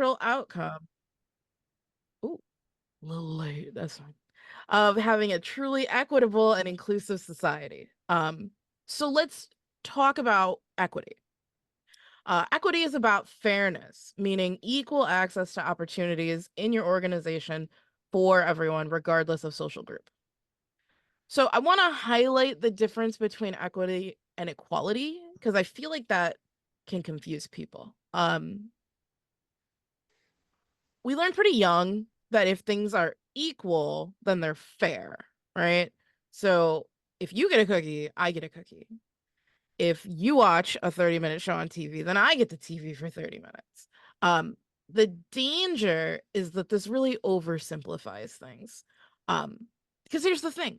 central outcome. Ooh, a little late. That's fine. Of having a truly equitable and inclusive society. So let's talk about equity. Equity is about fairness, meaning equal access to opportunities in your organization for everyone, regardless of social group. So I want to highlight the difference between equity and equality because I feel like that can confuse people. We learn pretty young that if things are equal, then they're fair, right? So if you get a cookie, I get a cookie. If you watch a 30-minute show on TV, then I get the TV for 30 minutes. The danger is that this really oversimplifies things. Because here's the thing,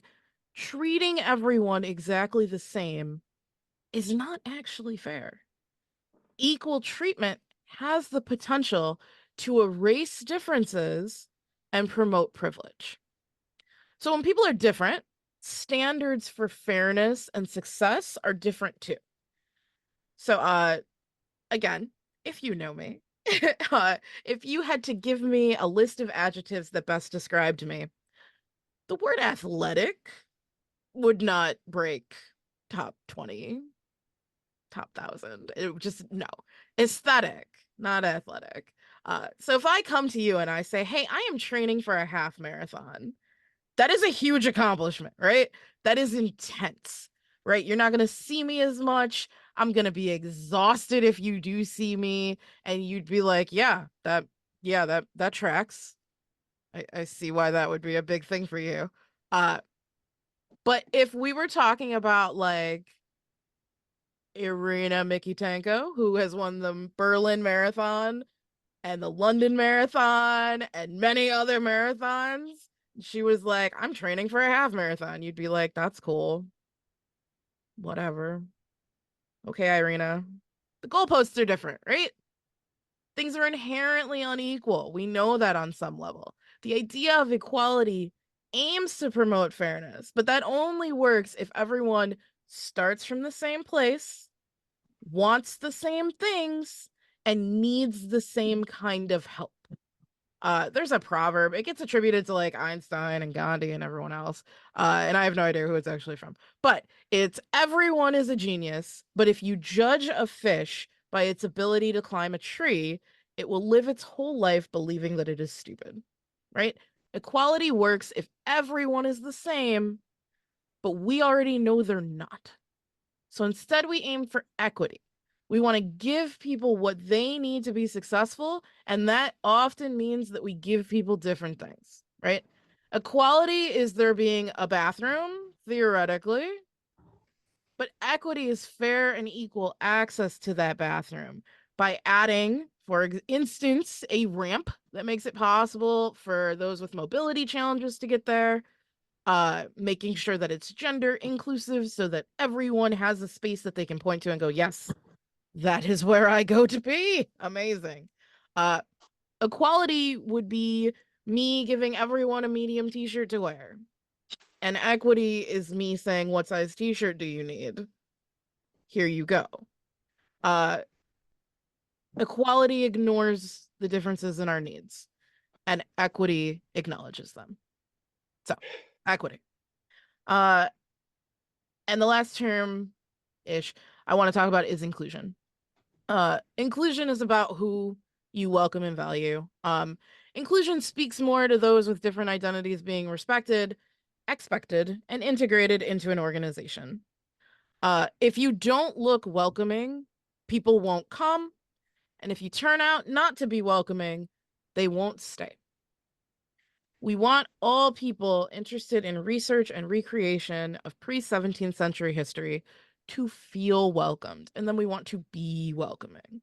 treating everyone exactly the same is not actually fair. Equal treatment has the potential to erase differences and promote privilege. So when people are different, standards for fairness and success are different too. So again, if you know me, if you had to give me a list of adjectives that best described me, the word athletic would not break top 20, top 1,000. It would just, no. Aesthetic, not athletic. So if I come to you and I say, hey, I am training for a half marathon, that is a huge accomplishment, right? That is intense, right? You're not going to see me as much. I'm going to be exhausted if you do see me, and you'd be like, that tracks. I see why that would be a big thing for you. But if we were talking about like Irina Mikitenko, who has won the Berlin Marathon and the London Marathon and many other marathons, she was like, I'm training for a half marathon. You'd be like, that's cool. Whatever. Okay, Irina. The goalposts are different, right? Things are inherently unequal. We know that on some level. The idea of equality aims to promote fairness, but that only works if everyone starts from the same place, wants the same things, and needs the same kind of help. There's a proverb. It gets attributed to like Einstein and Gandhi and everyone else. And I have no idea who it's actually from. But it's everyone is a genius, but if you judge a fish by its ability to climb a tree, it will live its whole life believing that it is stupid. Right? Equality works if everyone is the same, but we already know they're not. So instead, we aim for equity. We want to give people what they need to be successful, and that often means that we give people different things, right? Equality is there being a bathroom, theoretically, but equity is fair and equal access to that bathroom by adding, for instance, a ramp that makes it possible for those with mobility challenges to get there, making sure that it's gender inclusive so that everyone has a space that they can point to and go, yes, that is where I go to pee. Amazing. Equality would be me giving everyone a medium t-shirt to wear. And equity is me saying, what size t-shirt do you need? Here you go. Equality ignores the differences in our needs, and equity acknowledges them. So, equity. And the last term ish I want to talk about is inclusion. Inclusion is about who you welcome and value. Inclusion speaks more to those with different identities being respected, expected, and integrated into an organization. If you don't look welcoming, people won't come. And if you turn out not to be welcoming, they won't stay. We want all people interested in research and recreation of pre-17th century history to feel welcomed, and then we want to be welcoming.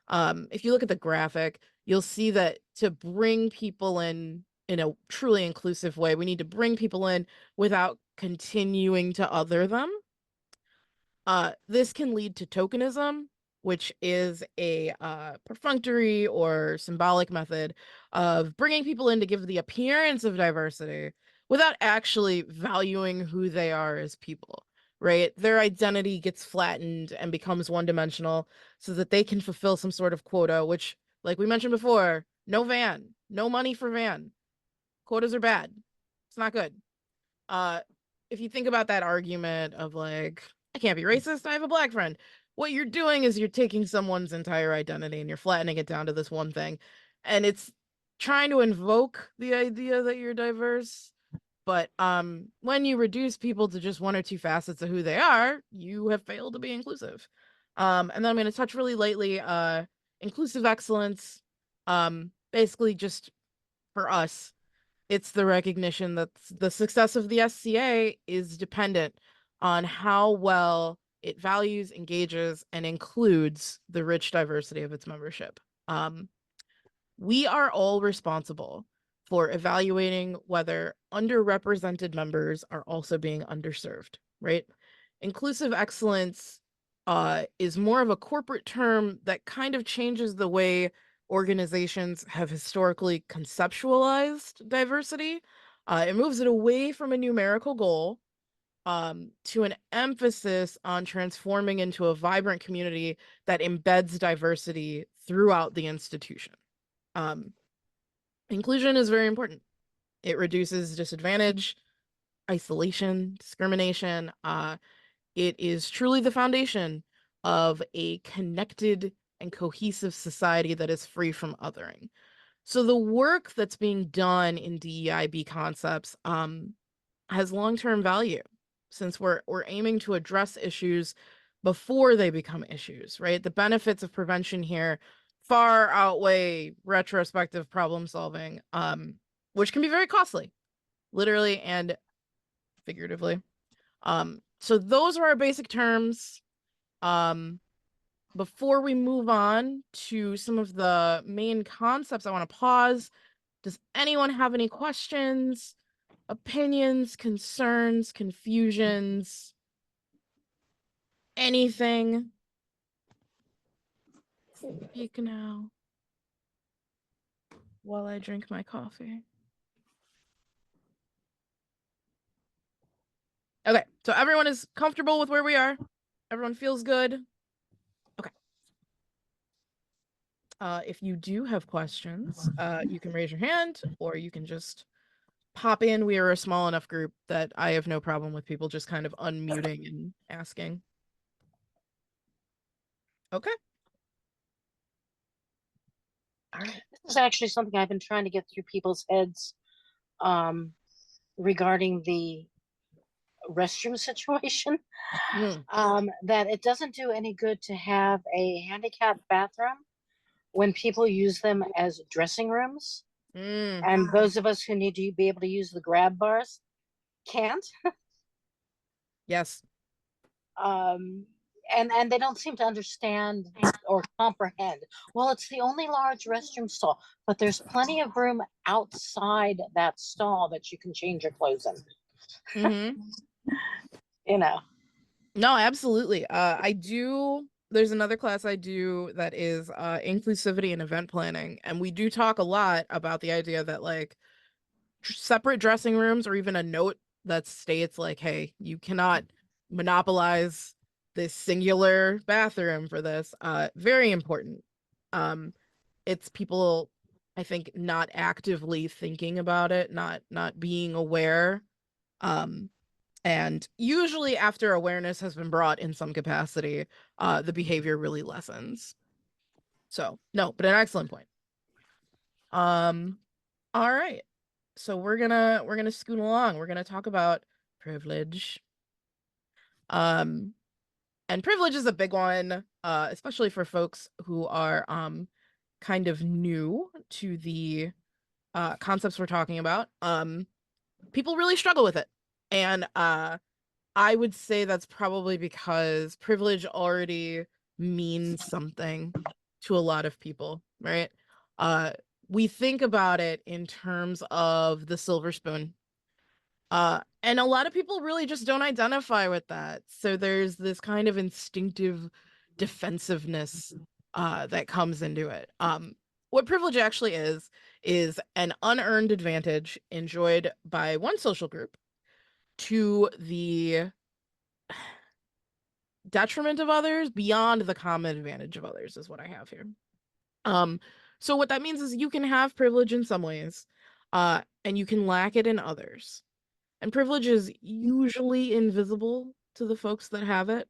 If you look at the graphic, you'll see that to bring people in a truly inclusive way, we need to bring people in without continuing to other them. This can lead to tokenism, which is a perfunctory or symbolic method of bringing people in to give the appearance of diversity without actually valuing who they are as people, right? Their identity gets flattened and becomes one-dimensional so that they can fulfill some sort of quota, which Like we mentioned before, no van, no money for van. Quotas are bad. It's not good. If you think about that argument of like, I can't be racist, I have a black friend. What you're doing is you're taking someone's entire identity and you're flattening it down to this one thing. And it's trying to invoke the idea that you're diverse. But when you reduce people to just one or two facets of who they are, you have failed to be inclusive. And then I'm going to touch really lightly inclusive excellence. Basically, just for us, it's the recognition that the success of the SCA is dependent on how well it values, engages, and includes the rich diversity of its membership. We are all responsible for evaluating whether underrepresented members are also being underserved, right? Inclusive excellence is more of a corporate term that kind of changes the way organizations have historically conceptualized diversity. It moves it away from a numerical goal to an emphasis on transforming into a vibrant community that embeds diversity throughout the institution. Inclusion is very important. It reduces disadvantage, isolation, discrimination. It is truly the foundation of a connected and cohesive society that is free from othering. So the work that's being done in DEIB concepts has long-term value, since we're aiming to address issues before they become issues, right? The benefits of prevention here far outweigh retrospective problem solving, which can be very costly, literally and figuratively. So those are our basic terms. Before we move on to some of the main concepts, I want to pause. Does anyone have any questions, opinions, concerns, confusions, anything? Speak now while I drink my coffee. Okay, so everyone is comfortable with where we are. Everyone feels good. Okay. If you do have questions, you can raise your hand or you can just pop in. We are a small enough group that I have no problem with people just kind of unmuting and asking. Okay. All right. This is actually something I've been trying to get through people's heads regarding the restroom situation. That it doesn't do any good to have a handicapped bathroom when people use them as dressing rooms. And those of us who need to be able to use the grab bars can't. Yes. And they don't seem to understand or comprehend. Well, it's the only large restroom stall, but there's plenty of room outside that stall that you can change your clothes in. You know. No, absolutely. There's another class I do that is inclusivity and event planning, and we do talk a lot about the idea that like separate dressing rooms or even a note that states like, hey, you cannot monopolize this singular bathroom for this. Very important. It's people, I think, not actively thinking about it, not being aware. And usually after awareness has been brought in some capacity, the behavior really lessens. So no, but an excellent point. All right. So we're gonna scoot along. We're gonna talk about privilege. And privilege is a big one, especially for folks who are kind of new to the concepts we're talking about. People really struggle with it. And I would say that's probably because privilege already means something to a lot of people, right? We think about it in terms of the silver spoon. And a lot of people really just don't identify with that. So there's this kind of instinctive defensiveness that comes into it. What privilege actually is an unearned advantage enjoyed by one social group to the detriment of others, beyond the common advantage of others, is what I have here. So what that means is you can have privilege in some ways, and you can lack it in others. And privilege is usually invisible to the folks that have it.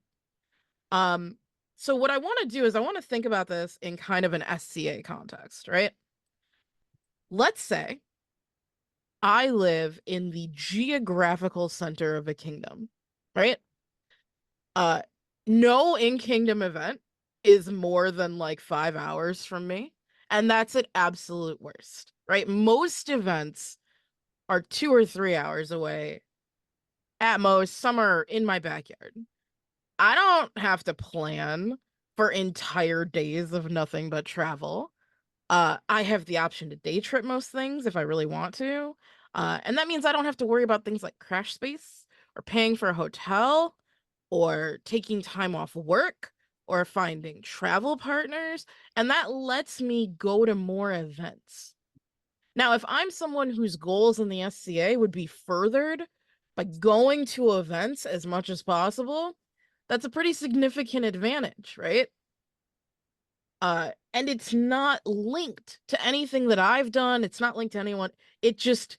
Um, so what I want to do is I want to think about this in kind of an SCA context, right? Let's say I live in the geographical center of a kingdom, right? Uh, no in-kingdom event is more than like 5 hours from me, and that's at absolute worst, right? Most events are 2 or 3 hours away at most. Some are in my backyard. I don't have to plan for entire days of nothing but travel. I have the option to day trip most things if I really want to. And that means I don't have to worry about things like crash space or paying for a hotel or taking time off work or finding travel partners. And that lets me go to more events. Now, if I'm someone whose goals in the SCA would be furthered by going to events as much as possible, that's a pretty significant advantage, right? And it's not linked to anything that I've done. It's not linked to anyone. It just,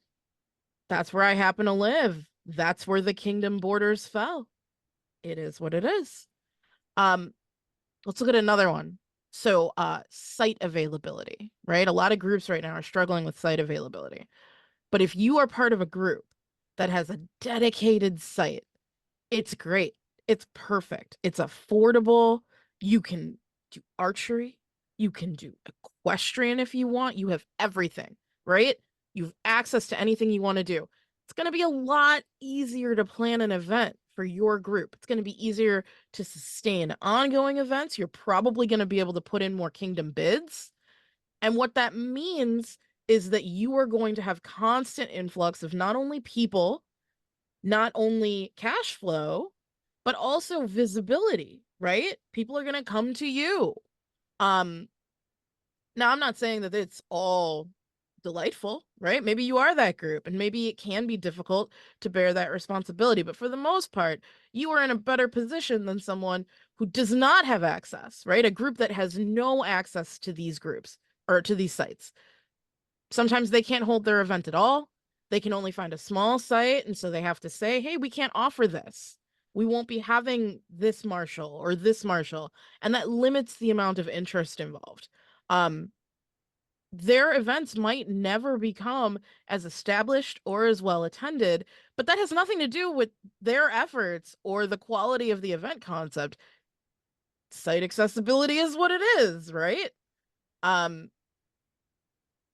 that's where I happen to live. That's where the kingdom borders fell. It is what it is. Um, let's look at another one. So, site availability, right? A lot of groups right now are struggling with site availability. But if you are part of a group that has a dedicated site, it's great. It's perfect. It's affordable. You can do archery. You can do equestrian if you want. You have everything, right? You have access to anything you want to do. It's going to be a lot easier to plan an event for your group. It's going to be easier to sustain ongoing events. You're probably going to be able to put in more kingdom bids. And what that means is that you are going to have constant influx of not only people, not only cash flow, but also visibility, right? People are going to come to you. Um, Now I'm not saying that it's all delightful, right? Maybe you are that group and maybe it can be difficult to bear that responsibility, but for the most part, you are in a better position than someone who does not have access, right? A group that has no access to these groups or to these sites. Sometimes they can't hold their event at all. They can only find a small site, and so they have to say, hey, we can't offer this. We won't be having this marshal or this marshal, and that limits the amount of interest involved. Their events might never become as established or as well attended, but that has nothing to do with their efforts or the quality of the event concept. Site accessibility is what it is, right? Um,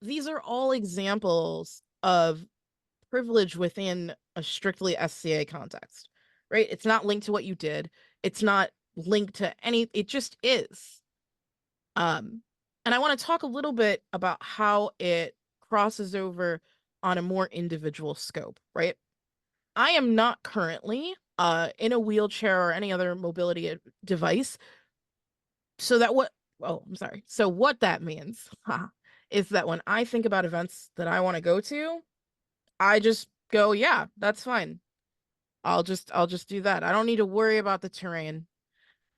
these are all examples of privilege within a strictly SCA context, right? It's not linked to what you did. It's not linked to any, it just is. And I want to talk a little bit about how it crosses over on a more individual scope, right? I am not currently in a wheelchair or any other mobility device. So that what, oh, I'm sorry. So what that means is that when I think about events that I want to go to, I just go, yeah, that's fine. I'll just do that. I don't need to worry about the terrain.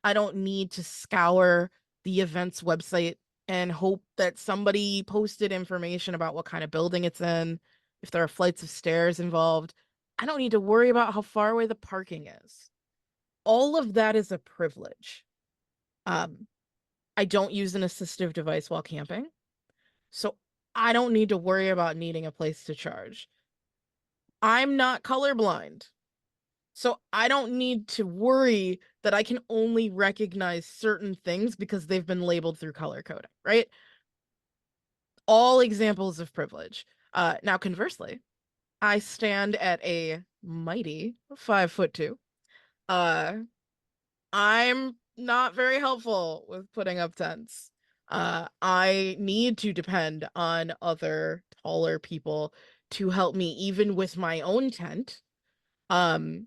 I don't need to scour the event's website and hope that somebody posted information about what kind of building it's in, if there are flights of stairs involved. I don't need to worry about how far away the parking is. All of that is a privilege. Um, I don't use an assistive device while camping, so I don't need to worry about needing a place to charge. I'm not colorblind. So I don't need to worry that I can only recognize certain things because they've been labeled through color coding, right? All examples of privilege. Now, conversely, I stand at a mighty 5'2". Uh, I'm not very helpful with putting up tents. I need to depend on other taller people to help me, even with my own tent. Um,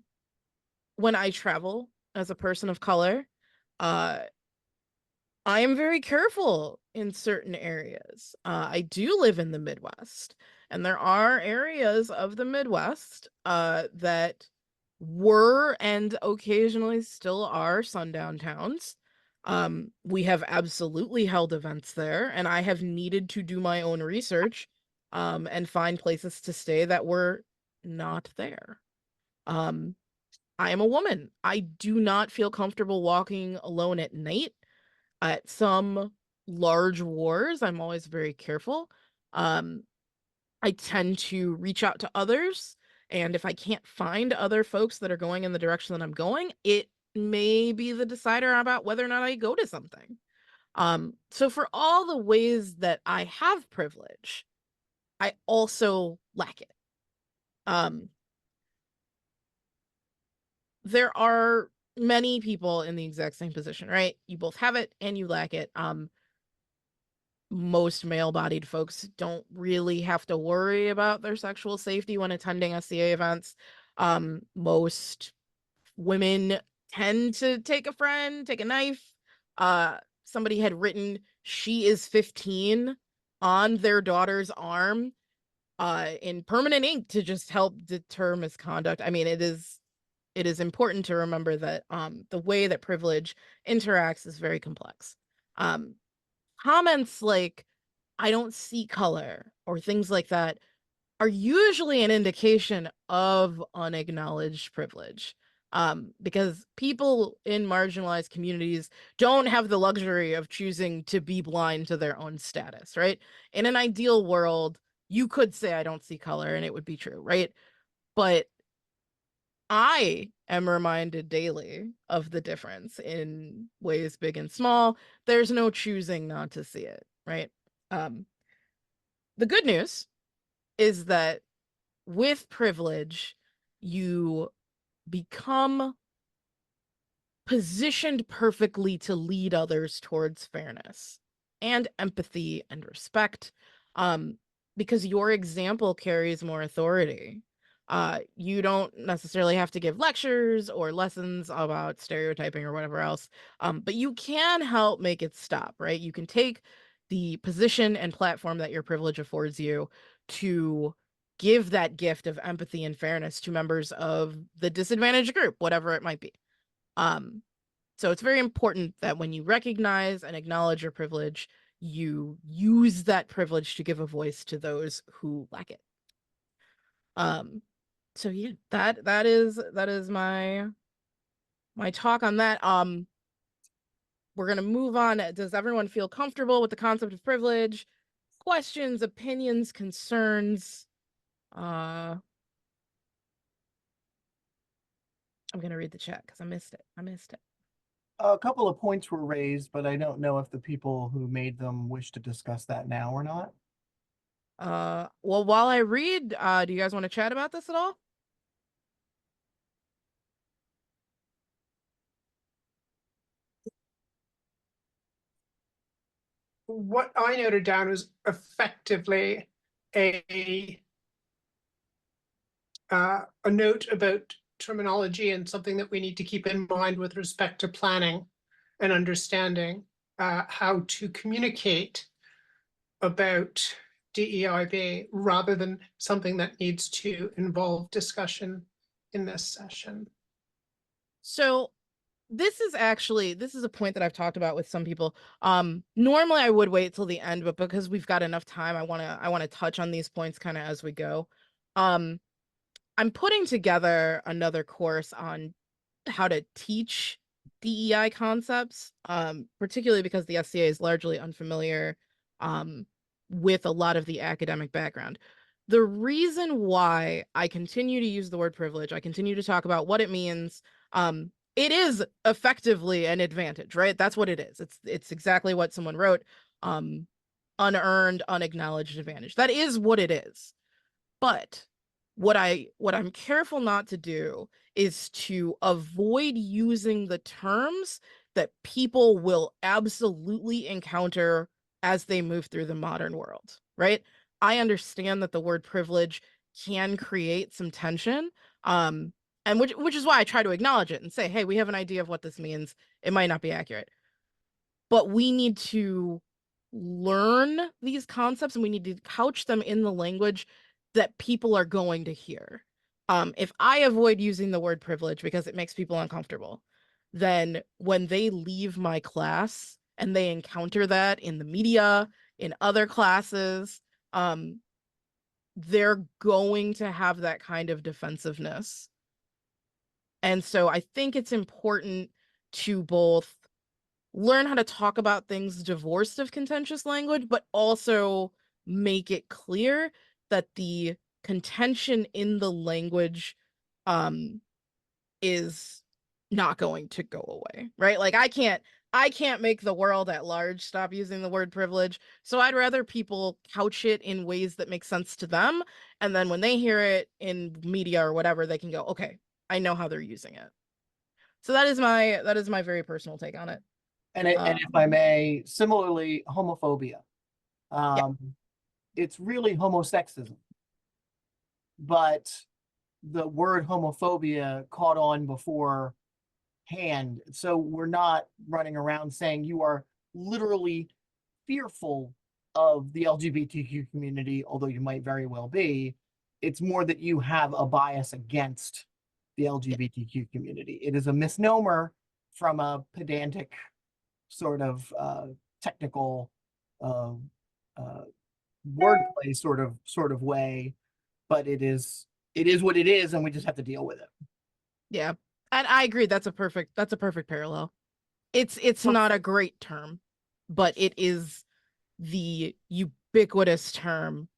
when I travel as a person of color, uh, I am very careful in certain areas. I do live in the Midwest, and there are areas of the Midwest that were and occasionally still are sundown towns. We have absolutely held events there, and I have needed to do my own research and find places to stay that were not there. I am a woman. I do not feel comfortable walking alone at night. At some large wars, I'm always very careful. I tend to reach out to others, and if I can't find other folks that are going in the direction that I'm going, it may be the decider about whether or not I go to something. So for all the ways that I have privilege, I also lack it. Um, there are many people in the exact same position, right? You both have it and you lack it. Most male-bodied folks don't really have to worry about their sexual safety when attending SCA events. Most women tend to take a friend, take a knife. Somebody had written "she is 15" on their daughter's arm in permanent ink to just help deter misconduct. I mean, it is important to remember that the way that privilege interacts is very complex. Um, Comments like "I don't see color" or things like that are usually an indication of unacknowledged privilege. Because people in marginalized communities don't have the luxury of choosing to be blind to their own status, right? In an ideal world, you could say "I don't see color" and it would be true, right? But I am reminded daily of the difference in ways big and small. There's no choosing not to see it, right? Um, the good news is that with privilege, you become positioned perfectly to lead others towards fairness and empathy and respect, um, because your example carries more authority. You don't necessarily have to give lectures or lessons about stereotyping or whatever else, but you can help make it stop, right? You can take the position and platform that your privilege affords you to give that gift of empathy and fairness to members of the disadvantaged group, whatever it might be. Um, so it's very important that when you recognize and acknowledge your privilege, you use that privilege to give a voice to those who lack it. Um, so yeah, that is my talk on that. We're gonna move on. Does everyone feel comfortable with the concept of privilege? Questions, opinions, concerns? I'm gonna read the chat because I missed it. I missed it. A couple of points were raised, but I don't know if the people who made them wish to discuss that now or not. Well, while I read, do you guys want to chat about this at all? What I noted down was effectively a note about terminology and something that we need to keep in mind with respect to planning and understanding how to communicate about DEIB rather than something that needs to involve discussion in this session. So this is a point that I've talked about with some people. Normally I would wait till the end, but because we've got enough time, I want to touch on these points kind of as we go. Um, I'm putting together another course on how to teach DEI concepts, particularly because the SCA is largely unfamiliar with a lot of the academic background. The reason why I continue to use the word privilege, I continue to talk about what it means, it is effectively an advantage, right? That's what it is. It's exactly what someone wrote. Unearned, unacknowledged advantage. That is what it is. But what I'm careful not to do is to avoid using the terms that people will absolutely encounter as they move through the modern world, right? I understand that the word privilege can create some tension, and which is why I try to acknowledge it and say, hey, we have an idea of what this means. It might not be accurate, but we need to learn these concepts and we need to couch them in the language that people are going to hear. If I avoid using the word privilege because it makes people uncomfortable, then when they leave my class and they encounter that in the media, in other classes, they're going to have that kind of defensiveness. And so I think it's important to both learn how to talk about things divorced of contentious language, but also make it clear that the contention in the language is not going to go away, right? Like I can't make the world at large stop using the word privilege. So I'd rather people couch it in ways that make sense to them. And then when they hear it in media or whatever, they can go, okay, I know how they're using it. So that is my very personal take on it. And if I may, similarly, homophobia. It's really homosexism. But the word homophobia caught on beforehand. So we're not running around saying you are literally fearful of the LGBTQ community, although you might very well be. It's more that you have a bias against the LGBTQ community. It is a misnomer from a pedantic sort of technical wordplay sort of way, but it is what it is, and we just have to deal with it. Yeah. And I agree, that's a perfect parallel. It's not a great term, but it is the ubiquitous term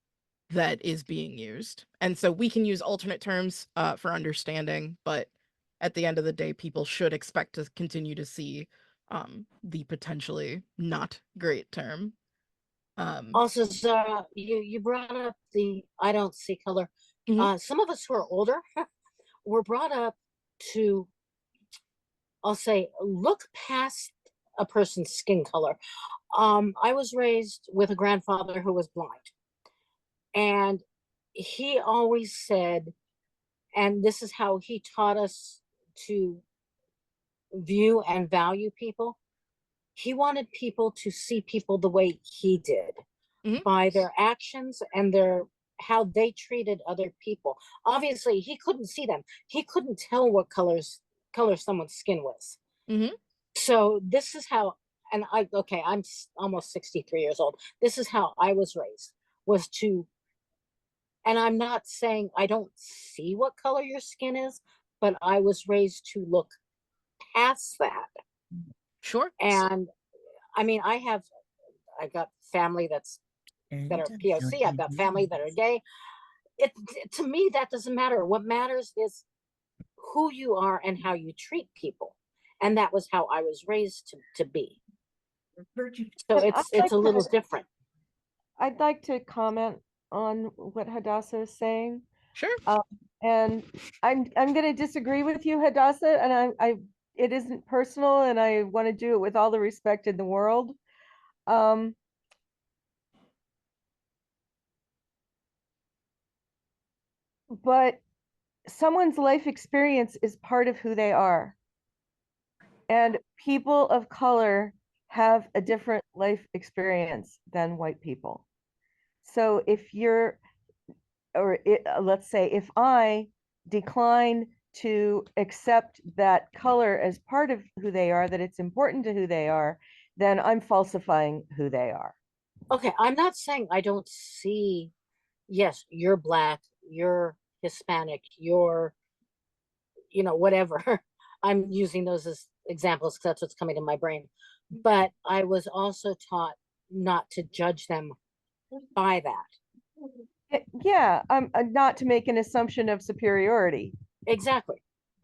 that is being used. And so we can use alternate terms for understanding, but at the end of the day, people should expect to continue to see the potentially not great term. Also, Zara, you brought up the I don't see color. Some of us who are older were brought up to, I'll say, look past a person's skin color. I was raised with a grandfather who was blind. And he always said, and this is how he taught us to view and value people. He wanted people to see people the way he did, by their actions and how they treated other people. Obviously, he couldn't see them. He couldn't tell what color someone's skin was. So this is how, and I'm almost 63 years old. This is how I was raised, was to, and I'm not saying I don't see what color your skin is, but I was raised to look past that. Sure. And I mean, I got family that are POC. I've got family that are gay. To me, that doesn't matter. What matters is who you are and how you treat people. And that was how I was raised to be. So it's a little different. I'd like to comment on what Hadassah is saying. Sure. And I'm going to disagree with you, Hadassah, and it isn't personal, and I want to do it with all the respect in the world. But someone's life experience is part of who they are. And people of color have a different life experience than white people. So if let's say if I decline to accept that color as part of who they are, that it's important to who they are, then I'm falsifying who they are. Okay, I'm not saying I don't see, yes, you're Black, you're Hispanic, you're, whatever. I'm using those as examples because that's what's coming to my brain. But I was also taught not to judge them by that. Yeah, not to make an assumption of superiority. Exactly.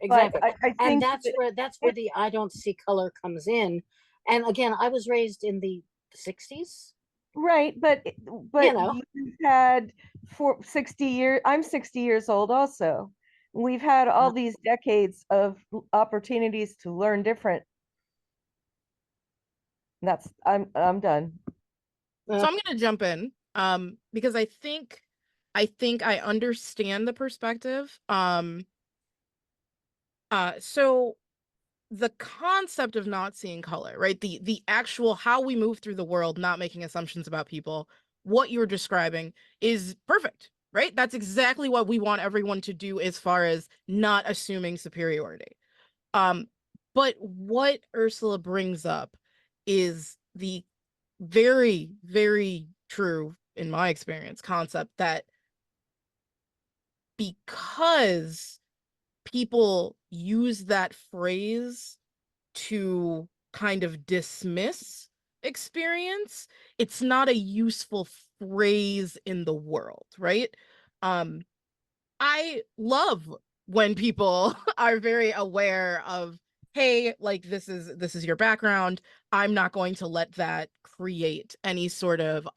I think and that's where the I don't see color comes in. And again, I was raised in the 60s. Right, but you've had 60 years. I'm 60 years old also. We've had all these decades of opportunities to learn different. I'm done. So I'm gonna jump in because I think I understand the perspective. So the concept of not seeing color, right? The actual how we move through the world, not making assumptions about people, what you're describing is perfect, right? That's exactly what we want everyone to do as far as not assuming superiority. But what Ursula brings up is the very, very true, in my experience, concept that because people use that phrase to kind of dismiss experience, it's not a useful phrase in the world, right? I love when people are very aware of, hey, like this is your background. I'm not going to let that create any sort of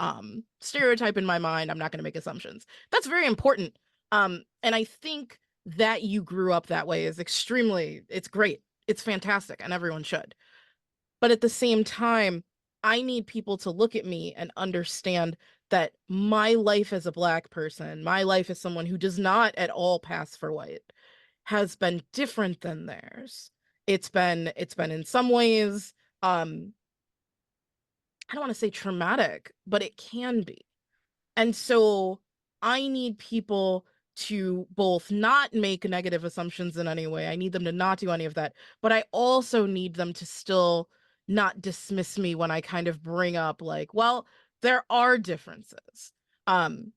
stereotype in my mind. I'm not going to make assumptions. That's very important. And I think that you grew up that way is it's great. It's fantastic, and everyone should. But at the same time, I need people to look at me and understand that my life as a Black person, my life as someone who does not at all pass for white, has been different than theirs. It's been in some ways, I don't want to say traumatic, but it can be. And so I need people to both not make negative assumptions in any way. I need them to not do any of that. But I also need them to still not dismiss me when I kind of bring up, like, well, there are differences. And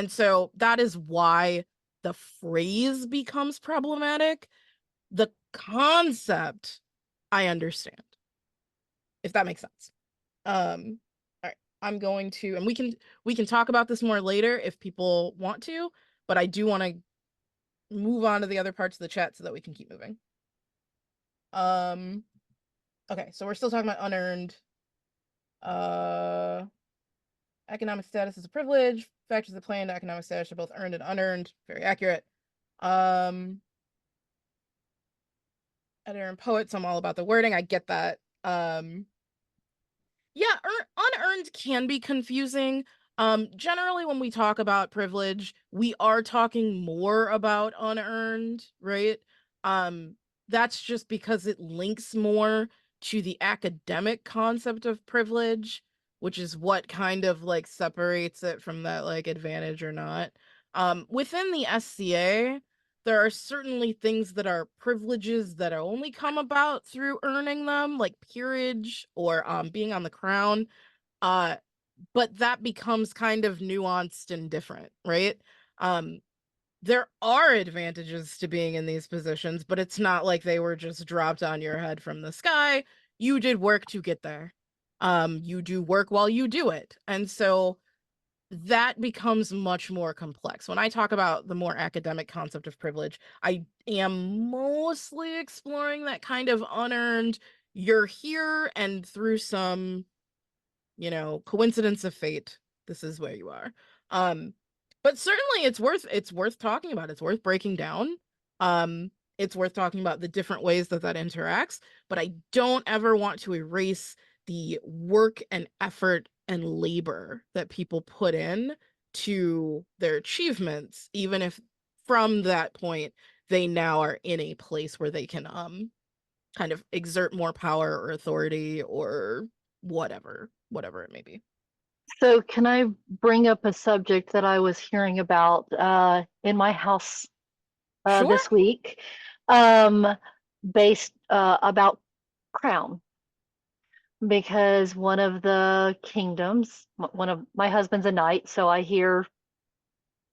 so that is why the phrase becomes problematic. The concept, I understand, if that makes sense. All right, I'm going to, and we can talk about this more later if people want to, but I do want to move on to the other parts of the chat so that we can keep moving. Okay, so we're still talking about unearned. Economic status is a privilege. Factors that play into economic status are both earned and unearned. Very accurate. Editor and poet, so I'm all about the wording. I get that. Yeah, unearned can be confusing. Generally when we talk about privilege, we are talking more about unearned, right? That's just because it links more to the academic concept of privilege, which is what kind of like separates it from that like advantage or not. Within the SCA, there are certainly things that are privileges that only come about through earning them, like peerage or being on the crown. But that becomes kind of nuanced and different, right? There are advantages to being in these positions, but it's not like they were just dropped on your head from the sky. You did work to get there. You do work while you do it. And so that becomes much more complex. When I talk about the more academic concept of privilege, I am mostly exploring that kind of unearned, you're here and through some, coincidence of fate, this is where you are. But certainly it's worth talking about. It's worth breaking down. It's worth talking about the different ways that interacts, but I don't ever want to erase the work and effort and labor that people put in to their achievements, even if from that point they now are in a place where they can kind of exert more power or authority or whatever it may be. So can I bring up a subject that I was hearing about in my house Sure. this week, based about crown? Because one of the kingdoms, one of my husband's a knight, so I hear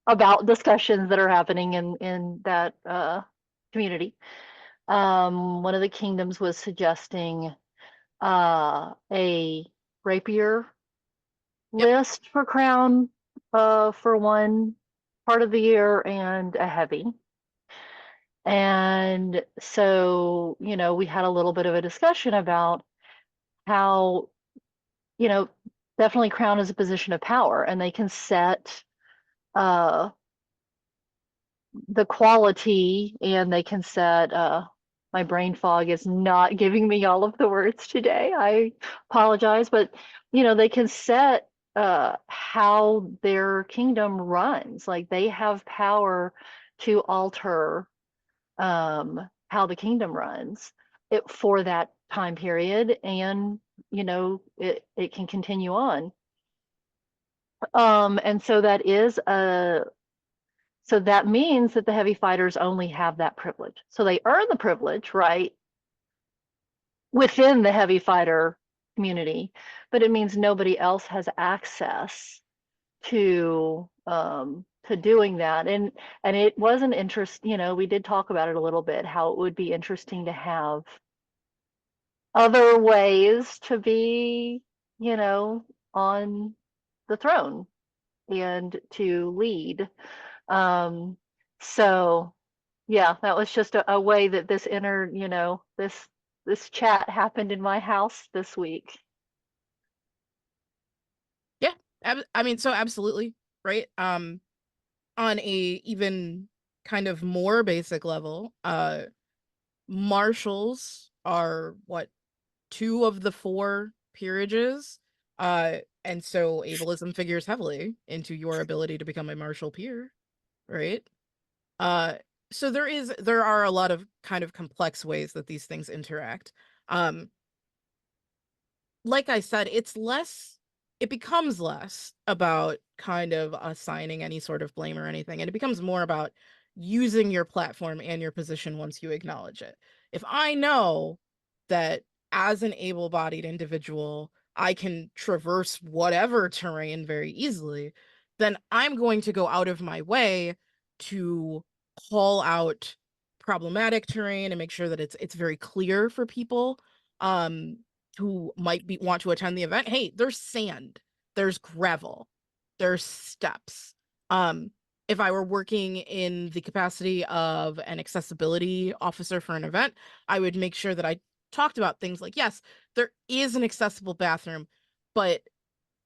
about discussions that are happening in that community. One of the kingdoms was suggesting a rapier list for crown for one part of the year and a heavy. And so, we had a little bit of a discussion about how, definitely crown is a position of power and they can set the quality and they can set my brain fog is not giving me all of the words today. I apologize, but they can set how their kingdom runs. Like they have power to alter how the kingdom runs for that time period, and it can continue on. And so that is so that means that the heavy fighters only have that privilege. So they earn the privilege, right? within the heavy fighter community, but it means nobody else has access to doing that. And it was an interest, you know, we did talk about it a little bit, how it would be interesting to have other ways to be, you know, on the throne and to lead. So yeah, that was just a way that this you know, this chat happened in my house this week. Yeah, I mean, so absolutely, right? On a even kind of more basic level, marshals are what, 2 of the 4 peerages, and so ableism figures heavily into your ability to become a marshal peer, right? Uh, so there are a lot of kind of complex ways that these things interact. Like I said, it becomes less about kind of assigning any sort of blame or anything, and it becomes more about using your platform and your position once you acknowledge it. If I know that as an able-bodied individual, I can traverse whatever terrain very easily, then I'm going to go out of my way to call out problematic terrain and make sure that it's very clear for people who might want to attend the event. Hey, there's sand, there's gravel, there's steps. If I were working in the capacity of an accessibility officer for an event, I would make sure that I talked about things like, yes, there is an accessible bathroom, but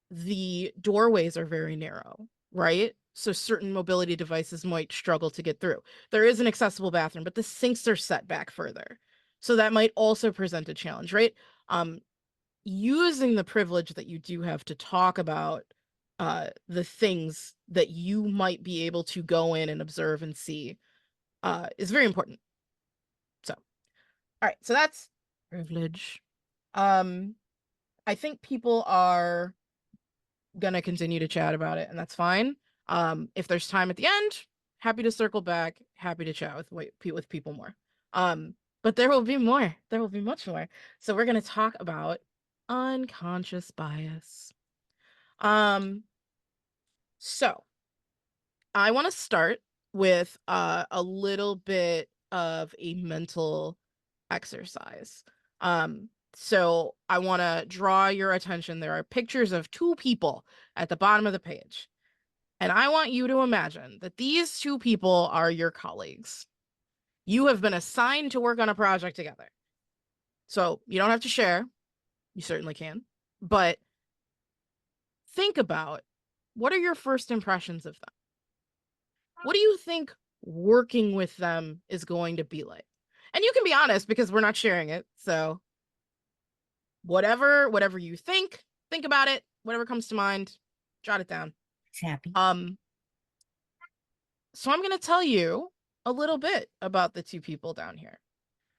the doorways are very narrow, right? So certain mobility devices might struggle to get through. There is an accessible bathroom, but the sinks are set back further. So that might also present a challenge, right? Using the privilege that you do have to talk about the things that you might be able to go in and observe and see is very important. So, all right, so that's privilege. I think people are gonna continue to chat about it, and that's fine. If there's time at the end, happy to circle back, happy to chat with people more. But there will be more. There will be much more. So we're gonna talk about unconscious bias. So I want to start with a little bit of a mental exercise. So I want to draw your attention. There are pictures of 2 people at the bottom of the page. And I want you to imagine that these 2 people are your colleagues. You have been assigned to work on a project together. So you don't have to share. You certainly can. But think about, what are your first impressions of them? What do you think working with them is going to be like? And you can be honest because we're not sharing it. So whatever you think about it, whatever comes to mind, jot it down. It's happy. So I'm going to tell you a little bit about the 2 people down here.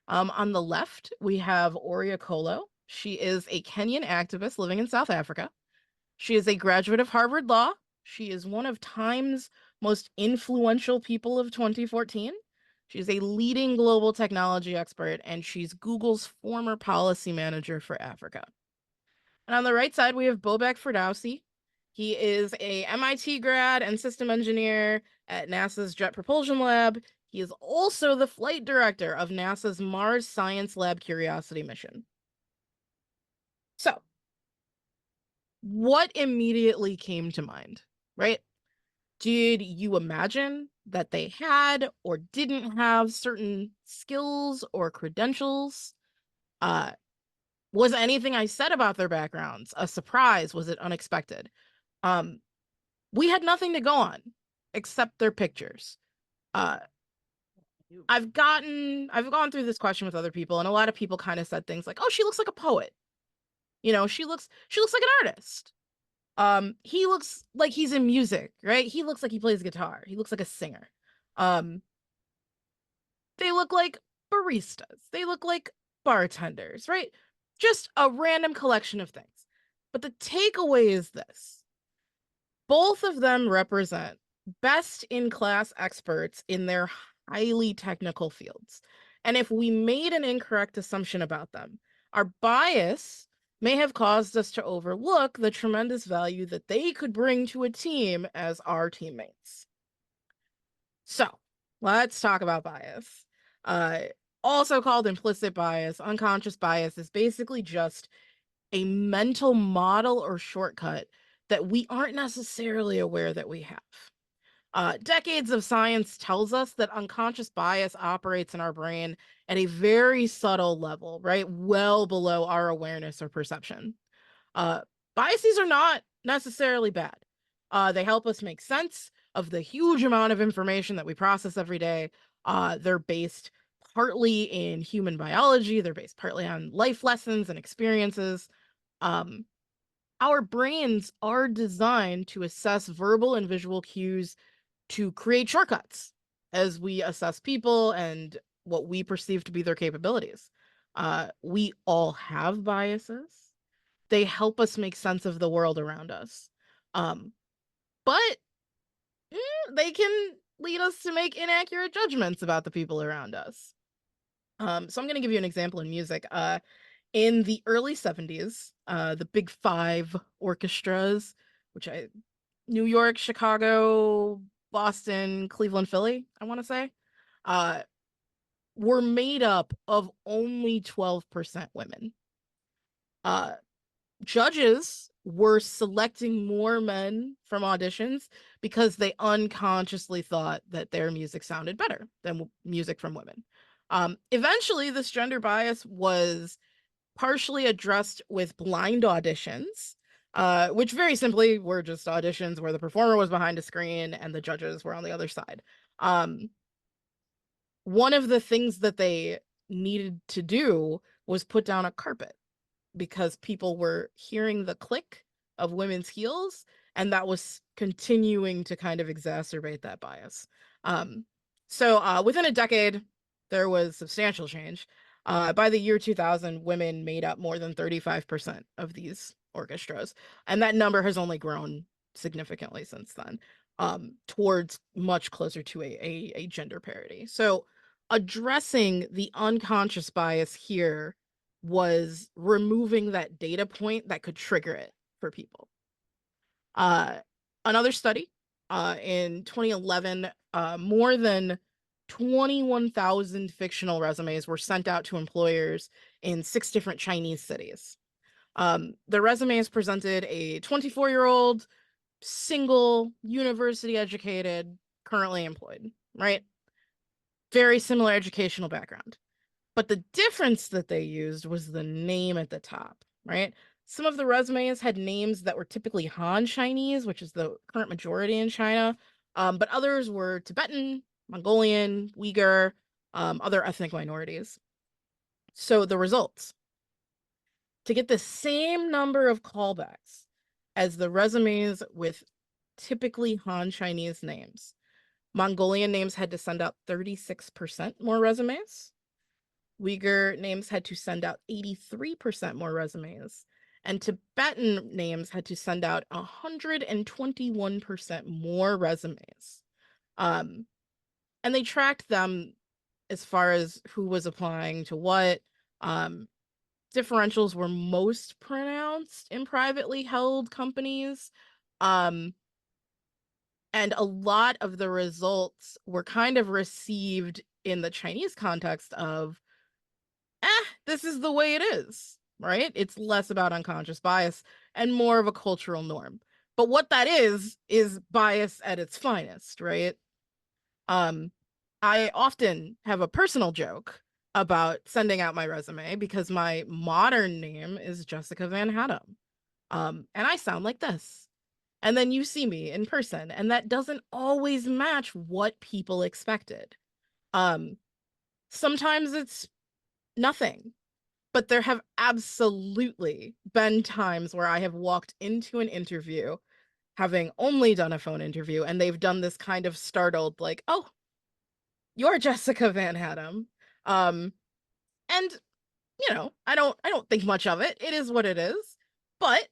On the left, we have Oria Kolo. She is a Kenyan activist living in South Africa. She is a graduate of Harvard Law. She is one of Time's most influential people of 2014. She's a leading global technology expert, and she's Google's former policy manager for Africa. And on the right side, we have Bobak Ferdowsi. He is a MIT grad and system engineer at NASA's Jet Propulsion Lab. He is also the flight director of NASA's Mars Science Lab Curiosity mission. So, what immediately came to mind, right? Did you imagine that they had or didn't have certain skills or credentials? Was anything I said about their backgrounds a surprise? Was it unexpected? We had nothing to go on except their pictures. I've gone through this question with other people, and a lot of people kind of said things like, "Oh, she looks like a poet." You know, she looks like an artist. He looks like he's in music, right? He looks like he plays guitar. He looks like a singer. They look like baristas. They look like bartenders, right? Just a random collection of things. But the takeaway is this. Both of them represent best-in-class experts in their highly technical fields. And if we made an incorrect assumption about them, our bias may have caused us to overlook the tremendous value that they could bring to a team as our teammates. So let's talk about bias. Also called implicit bias, unconscious bias is basically just a mental model or shortcut that we aren't necessarily aware that we have. Decades of science tells us that unconscious bias operates in our brain at a very subtle level, right? Well below our awareness or perception. Biases are not necessarily bad. They help us make sense of the huge amount of information that we process every day. They're based partly in human biology. They're based partly on life lessons and experiences. Our brains are designed to assess verbal and visual cues to create shortcuts as we assess people and what we perceive to be their capabilities. We all have biases. They help us make sense of the world around us. But they can lead us to make inaccurate judgments about the people around us. So I'm going to give you an example in music. In the early 70s, the Big Five orchestras, New York, Chicago, Boston, Cleveland, Philly, I want to say, were made up of only 12% women. Judges were selecting more men from auditions because they unconsciously thought that their music sounded better than music from women. Eventually, this gender bias was partially addressed with blind auditions, which very simply were just auditions where the performer was behind a screen and the judges were on the other side. One of the things that they needed to do was put down a carpet because people were hearing the click of women's heels, and that was continuing to kind of exacerbate that bias. So within a decade, there was substantial change. By the year 2000, women made up more than 35% of these orchestras, and that number has only grown significantly since then, towards much closer to a gender parity. So addressing the unconscious bias here was removing that data point that could trigger it for people. Another study in 2011, more than 21,000 fictional resumes were sent out to employers in 6 different Chinese cities. The resumes presented a 24-year-old, single, university educated, currently employed, right? Very similar educational background. But the difference that they used was the name at the top, right? Some of the resumes had names that were typically Han Chinese, which is the current majority in China, but others were Tibetan, Mongolian, Uyghur, other ethnic minorities. So the results, to get the same number of callbacks as the resumes with typically Han Chinese names, Mongolian names had to send out 36% more resumes. Uyghur names had to send out 83% more resumes, and Tibetan names had to send out 121% more resumes. And they tracked them as far as who was applying to what. Differentials were most pronounced in privately held companies. And a lot of the results were kind of received in the Chinese context of, this is the way it is, right? It's less about unconscious bias and more of a cultural norm. But what that is bias at its finest, right? I often have a personal joke about sending out my resume because my modern name is Jessica Van Hattem. And I sound like this. And then you see me in person, and that doesn't always match what people expected. Sometimes it's nothing, but there have absolutely been times where I have walked into an interview having only done a phone interview, and they've done this kind of startled, like, oh, you're Jessica Van Hattem. And I don't think much of it. It is what it is. But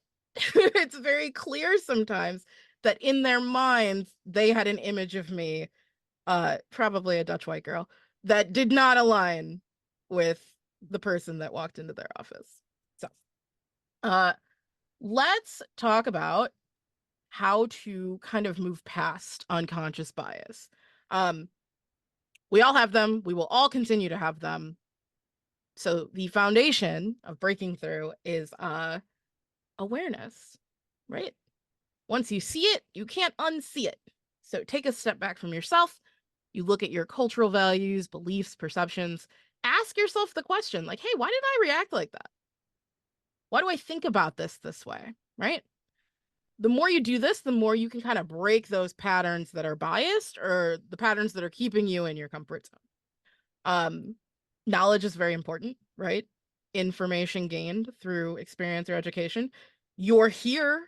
it's very clear sometimes that in their minds, they had an image of me, probably a Dutch white girl, that did not align with the person that walked into their office. So, let's talk about how to kind of move past unconscious bias. We all have them. We will all continue to have them. So the foundation of breaking through is awareness, right? Once you see it, you can't unsee it. So take a step back from yourself. You look at your cultural values, beliefs, perceptions. Ask yourself the question, like, hey, why did I react like that? Why do I think about this way, right? The more you do this, the more you can kind of break those patterns that are biased or the patterns that are keeping you in your comfort zone. Knowledge is very important, right? Information gained through experience or education. You're here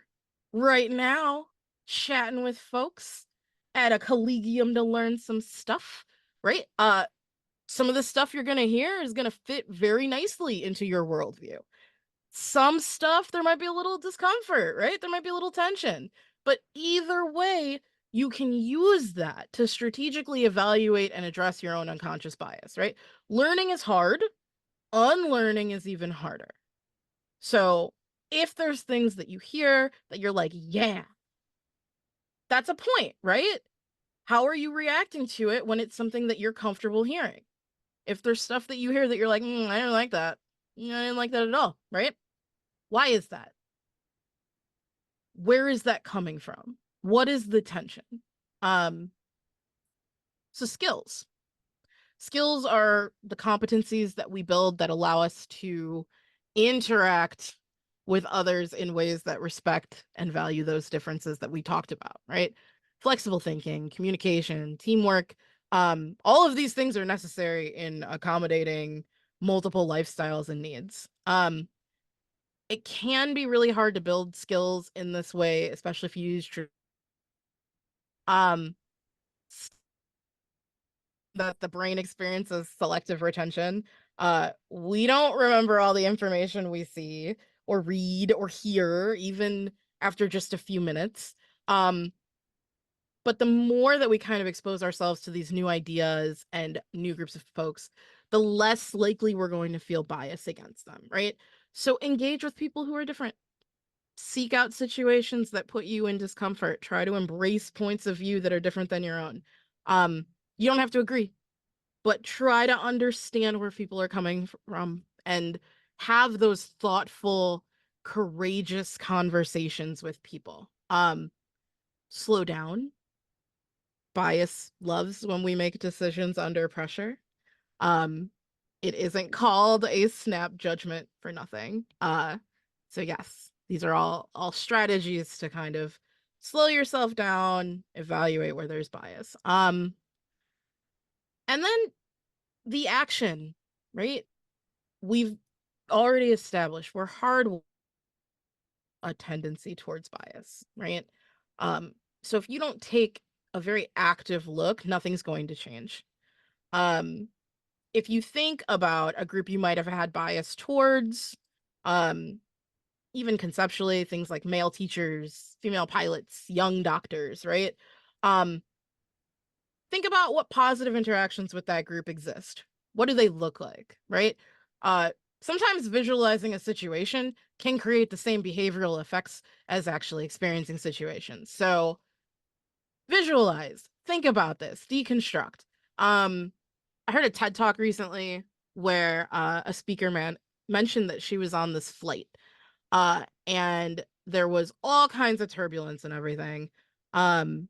right now chatting with folks at a collegium to learn some stuff, right? Some of the stuff you're going to hear is going to fit very nicely into your worldview. Some stuff, there might be a little discomfort, right? There might be a little tension. But either way, you can use that to strategically evaluate and address your own unconscious bias, right? Learning is hard. Unlearning is even harder. So if there's things that you hear that you're like, yeah, that's a point, right? How are you reacting to it when it's something that you're comfortable hearing? If there's stuff that you hear that you're like, I didn't like that. I didn't like that at all, right? Why is that? Where is that coming from? What is the tension? So skills. Skills are the competencies that we build that allow us to interact with others in ways that respect and value those differences that we talked about, right? Flexible thinking, communication, teamwork, all of these things are necessary in accommodating multiple lifestyles and needs. It can be really hard to build skills in this way, especially if you use that the brain experiences selective retention. We don't remember all the information we see or read or hear, even after just a few minutes. But the more that we kind of expose ourselves to these new ideas and new groups of folks, the less likely we're going to feel bias against them, right? So engage with people who are different. Seek out situations that put you in discomfort. Try to embrace points of view that are different than your own. You don't have to agree, but try to understand where people are coming from and have those thoughtful, courageous conversations with people. Slow down. Bias loves when we make decisions under pressure. It isn't called a snap judgment for nothing. So yes, these are all strategies to kind of slow yourself down, evaluate where there's bias. And then the action, right? We've already established we're hard a tendency towards bias, right? So if you don't take a very active look, nothing's going to change. If you think about a group you might have had bias towards, even conceptually, things like male teachers, female pilots, young doctors, right? Think about what positive interactions with that group exist. What do they look like, right? Sometimes visualizing a situation can create the same behavioral effects as actually experiencing situations. So visualize, think about this, deconstruct. I heard a TED Talk recently where a speaker mentioned that she was on this flight and there was all kinds of turbulence and everything. And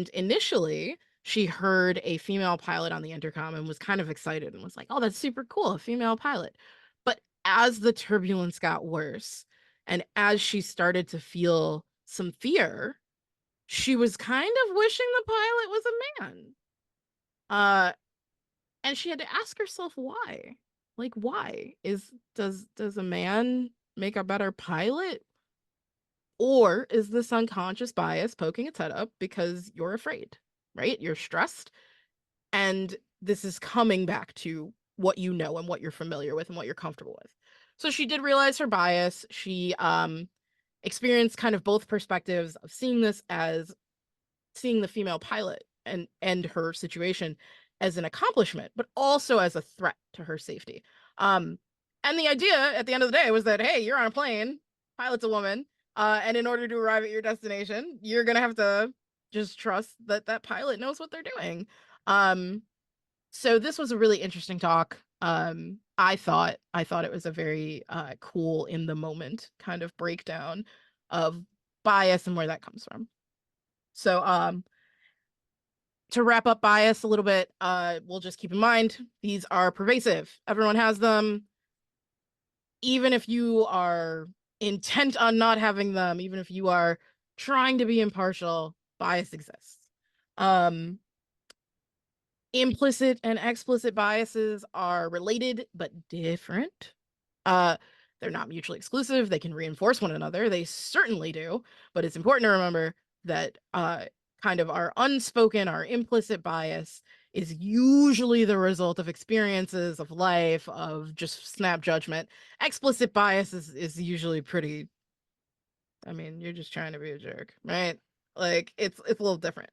initially, she heard a female pilot on the intercom and was kind of excited and was like, oh, that's super cool, a female pilot. But as the turbulence got worse and as she started to feel some fear, she was kind of wishing the pilot was a man. And she had to ask herself why. Like, why? Does a man make a better pilot? Or is this unconscious bias poking its head up because you're afraid, right? You're stressed. And this is coming back to what you know and what you're familiar with and what you're comfortable with. So she did realize her bias. She experienced kind of both perspectives of seeing this as seeing the female pilot and her situation as an accomplishment, but also as a threat to her safety. And the idea at the end of the day was that, hey, you're on a plane, pilot's a woman, and in order to arrive at your destination, you're gonna have to just trust that that pilot knows what they're doing. So this was a really interesting talk. I thought it was a very cool in the moment kind of breakdown of bias and where that comes from. So to wrap up bias a little bit, we'll just keep in mind these are pervasive. Everyone has them. Even if you are intent on not having them, even if you are trying to be impartial, bias exists. Implicit and explicit biases are related but different. They're not mutually exclusive. They can reinforce one another. They certainly do. But it's important to remember that kind of our unspoken, our implicit bias is usually the result of experiences of life, of just snap judgment. Explicit bias is usually pretty, I mean, you're just trying to be a jerk, right? Like it's a little different.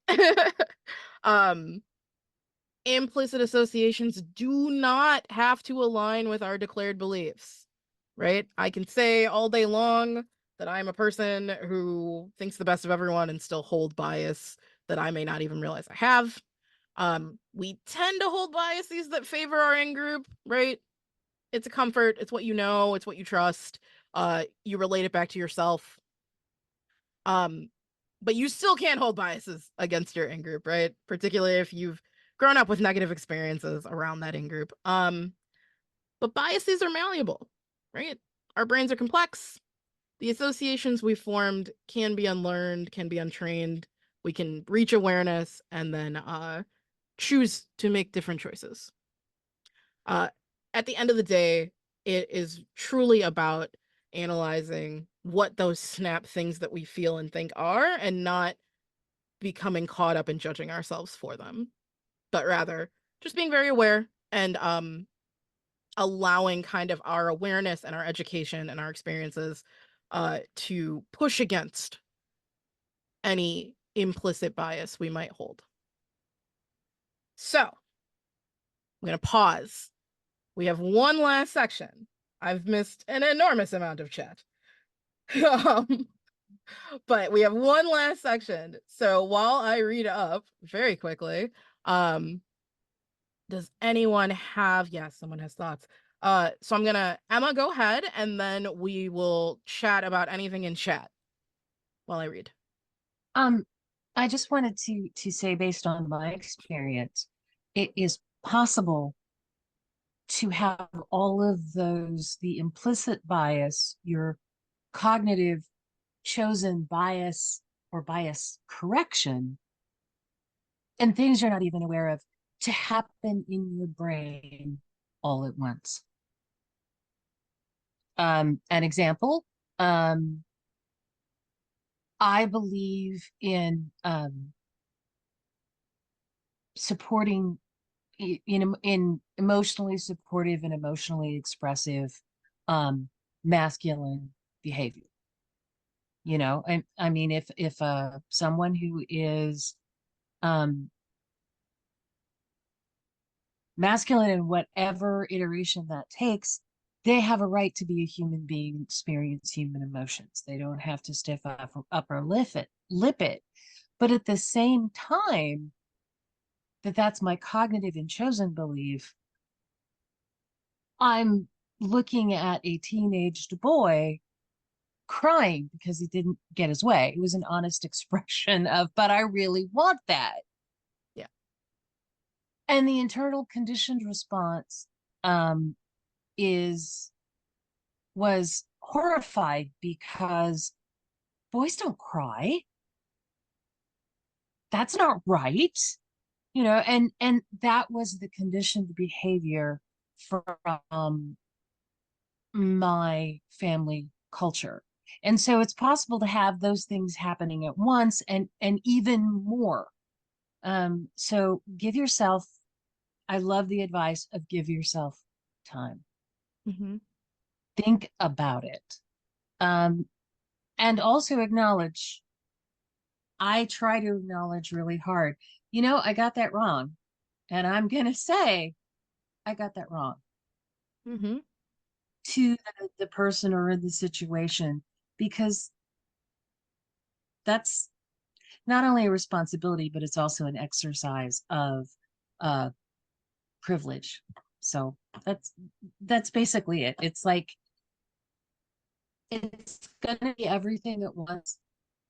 Implicit associations do not have to align with our declared beliefs, right? I can say all day long that I'm a person who thinks the best of everyone and still hold bias that I may not even realize I have. We tend to hold biases that favor our in-group, right? It's a comfort. It's what you know. It's what you trust. You relate it back to yourself. But you still can't hold biases against your in-group, right? Particularly if you've grown up with negative experiences around that in-group. But biases are malleable, right? Our brains are complex. The associations we formed can be unlearned, can be untrained. We can reach awareness and then choose to make different choices. At the end of the day, it is truly about analyzing what those snap things that we feel and think are and not becoming caught up in judging ourselves for them, but rather just being very aware and allowing kind of our awareness and our education and our experiences to push against any implicit bias we might hold. So I'm going to pause. We have one last section. I've missed an enormous amount of chat. But we have one last section. So while I read up very quickly, does anyone have, yes, someone has thoughts. So I'm gonna, Emma, go ahead, and then we will chat about anything in chat while I read. I just wanted to say, based on my experience, it is possible to have all of those, the implicit bias, your cognitive chosen bias or bias correction, and things you're not even aware of, to happen in your brain all at once. An example, I believe in supporting in emotionally supportive and emotionally expressive masculine behavior. You know, I mean, if someone who is masculine in whatever iteration that takes, they have a right to be a human being, experience human emotions. They don't have to stiff upper lip it. But at the same time, that's my cognitive and chosen belief, I'm looking at a teenaged boy crying because he didn't get his way. It was an honest expression of, but I really want that. Yeah. And the internal conditioned response was horrified because boys don't cry. That's not right. You know, and that was the conditioned behavior from my family culture. And so it's possible to have those things happening at once and even more. So give yourself, I love the advice of give yourself time. Mm-hmm. Think about it. And also acknowledge, I try to acknowledge really hard, you know, I got that wrong. And I'm going to say, I got that wrong. Mm-hmm. to the person or in the situation, because that's not only a responsibility, but it's also an exercise of uh, privilege. So that's basically it. It's like it's gonna be everything at once,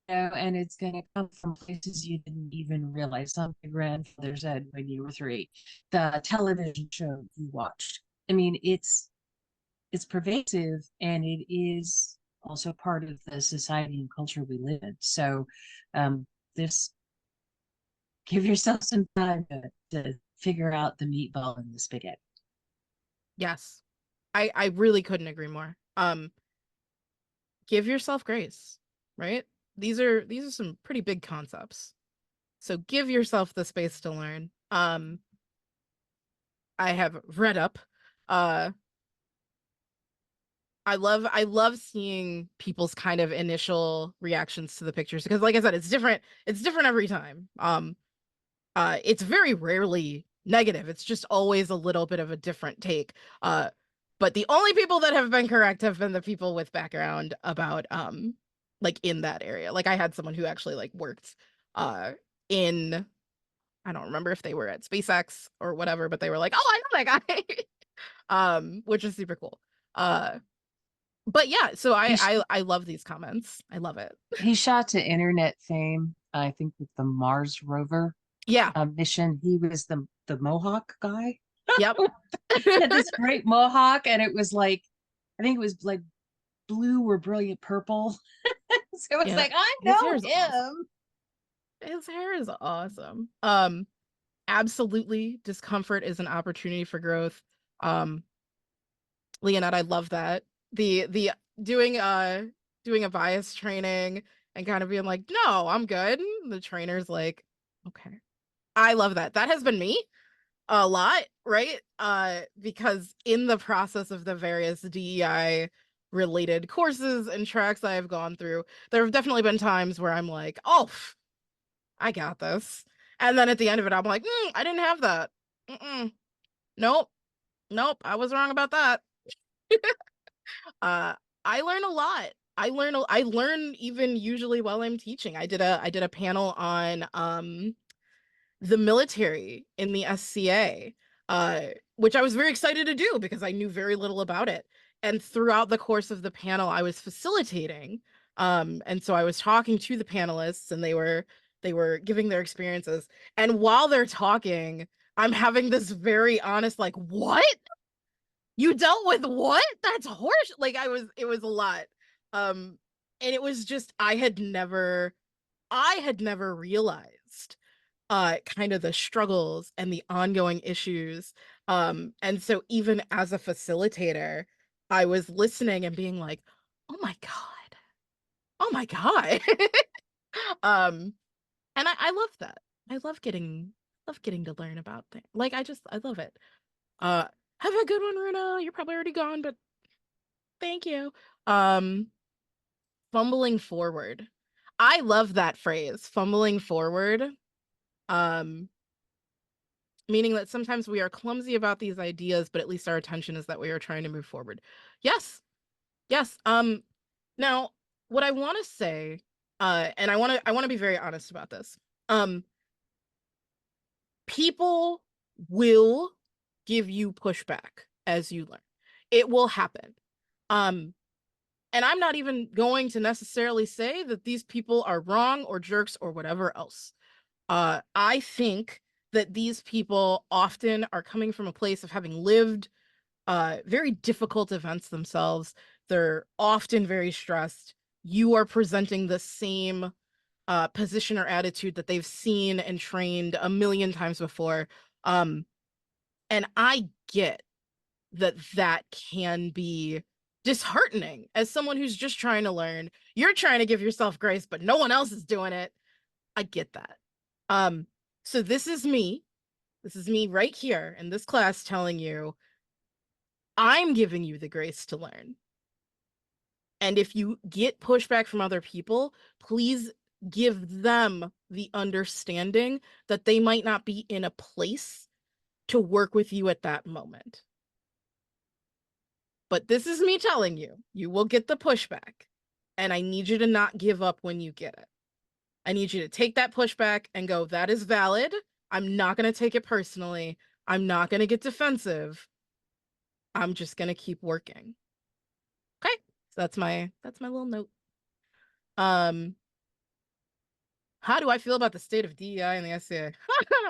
and it's gonna come from places you didn't even realize. Something your grandfather said when you were 3, the television show you watched. I mean, it's pervasive, and it is also part of the society and culture we live in. So this give yourself some time to figure out the meatball and the spaghetti. Yes. I really couldn't agree more. Give yourself grace, right? These are some pretty big concepts. So give yourself the space to learn. I have read up. I love seeing people's kind of initial reactions to the pictures, because like I said, it's different every time. It's very rarely negative. It's just always a little bit of a different take. But the only people that have been correct have been the people with background about like in that area. Like I had someone who actually like worked in, I don't remember if they were at SpaceX or whatever, but they were like, "Oh, I know that guy." Which is super cool. But yeah, so I love these comments. I love it. He shot to internet fame, I think, with the Mars rover Yeah. mission. He was the Mohawk guy. Yep. He had this great Mohawk, and it was like, I think it was like blue or brilliant purple. So it's Yeah. like, I His know hair is him. awesome. His hair is awesome. Absolutely, discomfort is an opportunity for growth. Leonette, I love that. The doing a bias training and kind of being like, no, I'm good. The trainer's like, okay. I love that. That has been me a lot, right? Because in the process of the various DEI related courses and tracks I have gone through, there have definitely been times where I'm like, oh, I got this. And then at the end of it, I'm like, I didn't have that. Nope. Nope. I was wrong about that. I learn a lot. I learn even usually while I'm teaching. I did a panel on the military in the SCA, which I was very excited to do because I knew very little about it. And throughout the course of the panel, I was facilitating. And so I was talking to the panelists, and they were giving their experiences. And while they're talking, I'm having this very honest, like, what? You dealt with what? That's horse. Like it was a lot. And it was just I had never realized kind of the struggles and the ongoing issues. And so even as a facilitator, I was listening and being like, oh my God. Oh my God. um, and I love that. I love getting to learn about things. Like I love it. Have a good one, Runa. You're probably already gone, but thank you. Um, fumbling forward. I love that phrase, fumbling forward. Um, meaning that sometimes we are clumsy about these ideas, but at least our attention is that we are trying to move forward. Yes. Yes. Now what I want to say, and I want to be very honest about this. People will give you pushback as you learn. It will happen. And I'm not even going to necessarily say that these people are wrong or jerks or whatever else. I think that these people often are coming from a place of having lived very difficult events themselves. They're often very stressed. You are presenting the same position or attitude that they've seen and trained a million times before. And I get that can be disheartening as someone who's just trying to learn. You're trying to give yourself grace, but no one else is doing it. I get that. So this is me right here in this class telling you I'm giving you the grace to learn. And if you get pushback from other people, please give them the understanding that they might not be in a place to work with you at that moment. But this is me telling you, you will get the pushback. And I need you to not give up when you get it. I need you to take that pushback and go, that is valid. I'm not going to take it personally. I'm not going to get defensive. I'm just going to keep working. Okay. So that's my little note. How do I feel about the state of DEI and the SCA?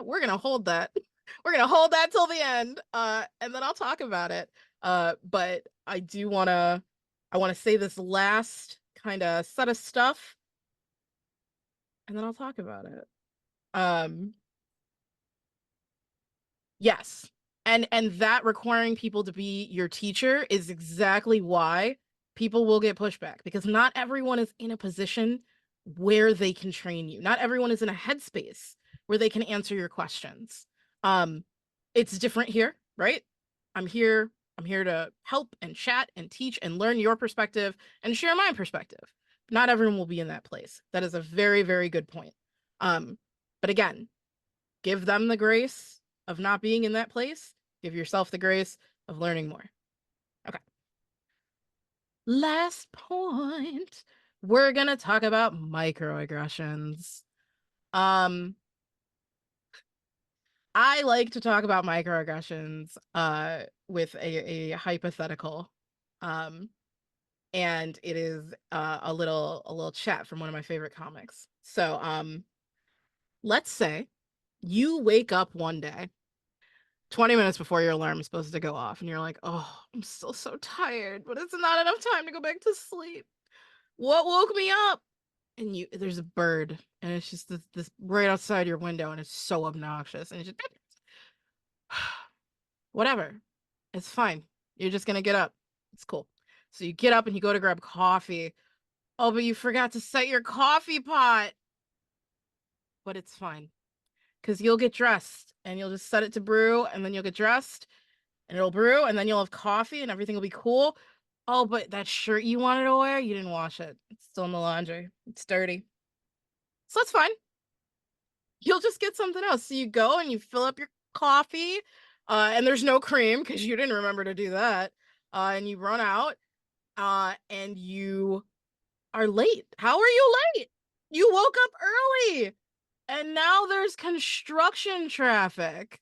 We're going to hold that. We're going to hold that till the end. And then I'll talk about it. But I want to say this last kind of set of stuff, and then I'll talk about it. Yes. And that requiring people to be your teacher is exactly why people will get pushback, because not everyone is in a position where they can train you. Not everyone is in a headspace where they can answer your questions. It's different here, right? I'm here to help and chat and teach and learn your perspective and share my perspective. Not everyone will be in that place. That is a very, very good point. But again, give them the grace of not being in that place. Give yourself the grace of learning more. Okay. Last point. We're going to talk about microaggressions. I like to talk about microaggressions with a hypothetical. And it is a little chat from one of my favorite comics. So let's say you wake up one day 20 minutes before your alarm is supposed to go off, and you're like, oh, I'm still so tired, but it's not enough time to go back to sleep. What woke me up? And there's a bird, and it's just this right outside your window, and it's so obnoxious, and it's just whatever. It's fine. You're just gonna get up. It's cool. So you get up and you go to grab coffee. Oh, but you forgot to set your coffee pot. But it's fine, because you'll get dressed and you'll just set it to brew, and then you'll get dressed and it'll brew, and then you'll have coffee and everything will be cool. Oh, but that shirt you wanted to wear, you didn't wash it. It's still in the laundry. It's dirty. So that's fine. You'll just get something else. So you go and you fill up your coffee, and there's no cream because you didn't remember to do that. And you run out, and you are late. How are you late? You woke up early, and now there's construction traffic.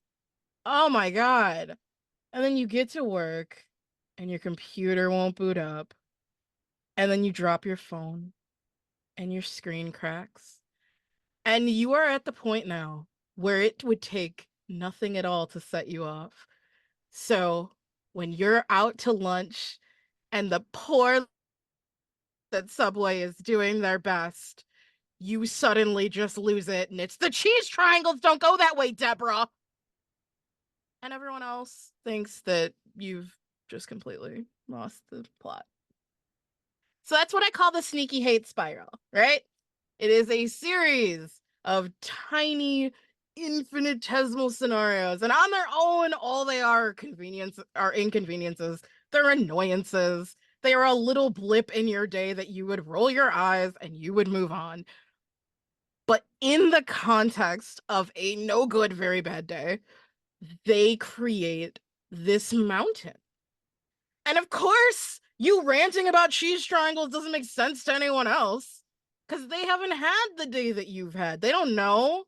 Oh my God. And then you get to work and your computer won't boot up. And then you drop your phone and your screen cracks. And you are at the point now where it would take nothing at all to set you off. So when you're out to lunch and the poor that Subway is doing their best, you suddenly just lose it. And it's the cheese triangles don't go that way, Deborah. And everyone else thinks that you've just completely lost the plot. So that's what I call the sneaky hate spiral, right? It is a series of tiny, infinitesimal scenarios, and on their own, all they are inconveniences. They're annoyances. They are a little blip in your day that you would roll your eyes and you would move on. But in the context of a no good, very bad day, they create this mountain. And of course, you ranting about cheese triangles doesn't make sense to anyone else because they haven't had the day that you've had. They don't know.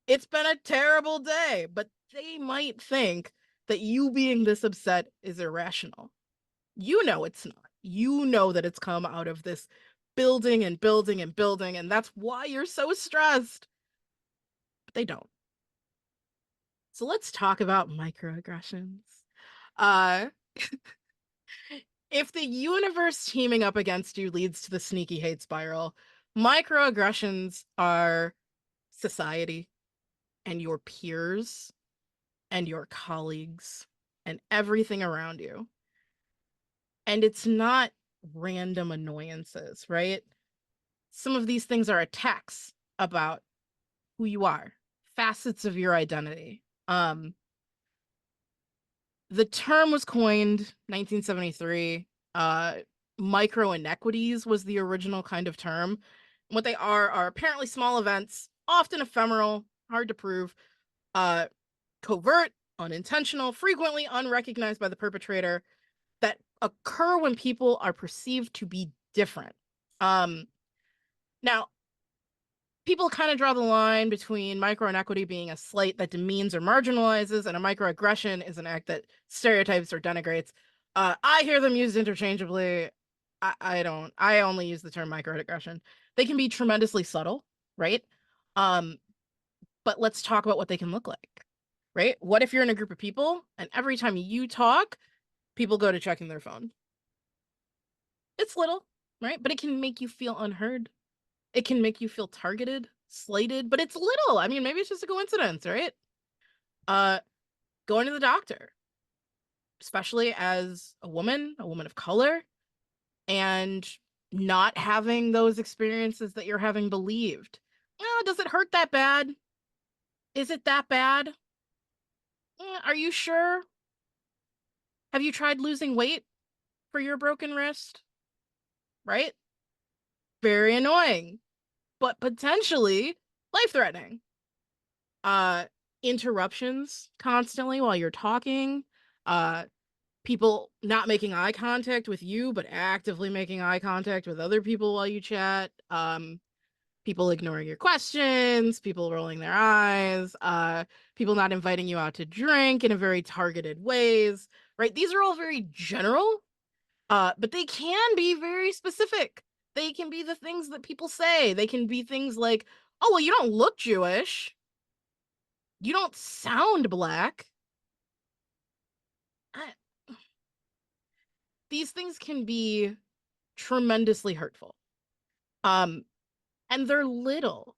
It's been a terrible day, but they might think that you being this upset is irrational. You know it's not. You know that it's come out of this building and building and building, and that's why you're so stressed. But they don't. So let's talk about microaggressions. If the universe teaming up against you leads to the sneaky hate spiral, microaggressions are society and your peers and your colleagues and everything around you. And it's not random annoyances, right? Some of these things are attacks about who you are, facets of your identity. The term was coined 1973. Micro inequities was the original kind of term. What they are apparently small events, often ephemeral, hard to prove, covert, unintentional, frequently unrecognized by the perpetrator, that occur when people are perceived to be different. Now, people kind of draw the line between micro inequity being a slight that demeans or marginalizes, and a microaggression is an act that stereotypes or denigrates. I hear them used interchangeably. I don't. I only use the term microaggression. They can be tremendously subtle, right? But let's talk about what they can look like, right? What if you're in a group of people and every time you talk, people go to checking their phone? It's little, right? But it can make you feel unheard. It can make you feel targeted, slighted, but it's little. I mean, maybe it's just a coincidence, right? Going to the doctor, especially as a woman of color, and not having those experiences that you're having believed. Does it hurt that bad? Is it that bad? Are you sure? Have you tried losing weight for your broken wrist? Right? Very annoying, but potentially life-threatening. Interruptions constantly while you're talking, people not making eye contact with you, but actively making eye contact with other people while you chat, people ignoring your questions, people rolling their eyes, people not inviting you out to drink in a very targeted ways, right? These are all very general, but they can be very specific. They can be the things that people say. They can be things like, oh, well, you don't look Jewish. You don't sound Black. These things can be tremendously hurtful. And they're little.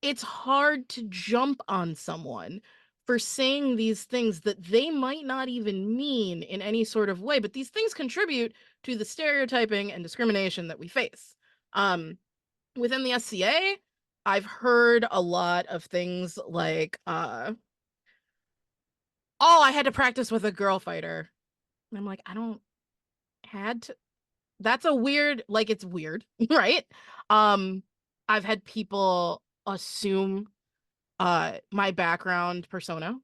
It's hard to jump on someone for saying these things that they might not even mean in any sort of way, but these things contribute to the stereotyping and discrimination that we face. Within the SCA, I've heard a lot of things like, oh, I had to practice with a girl fighter. And I'm like, I don't had to. That's a weird, like, it's weird, right? I've had people assume my background persona,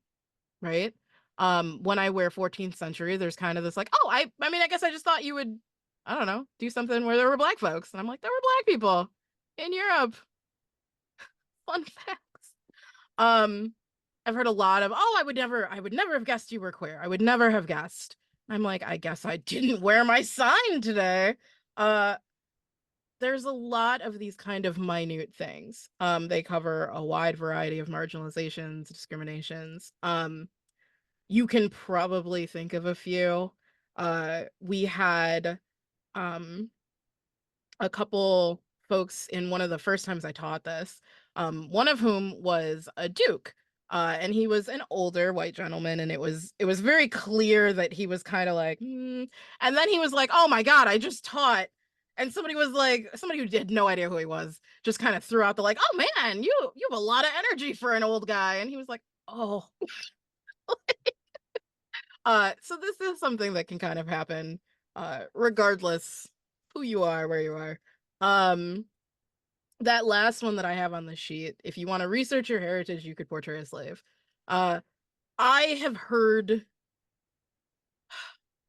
right? When I wear 14th century, there's kind of this like, oh, I mean, I guess I just thought you would, I don't know, do something where there were Black folks. And I'm like, there were Black people in Europe. Fun facts. I've heard a lot of, oh, I would never have guessed you were queer. I would never have guessed. I'm like, I guess I didn't wear my sign today. There's a lot of these kind of minute things. They cover a wide variety of marginalizations, discriminations. You can probably think of a few. We had a couple folks in one of the first times I taught this, one of whom was a Duke. And he was an older white gentleman, and it was very clear that he was kind of like, and then he was like, oh my God, I just taught. And somebody was like, somebody who had no idea who he was, just kind of threw out the like, oh man, you have a lot of energy for an old guy. And he was like, oh. So this is something that can kind of happen, regardless who you are, where you are. That last one that I have on the sheet, if you want to research your heritage, you could portray a slave. I have heard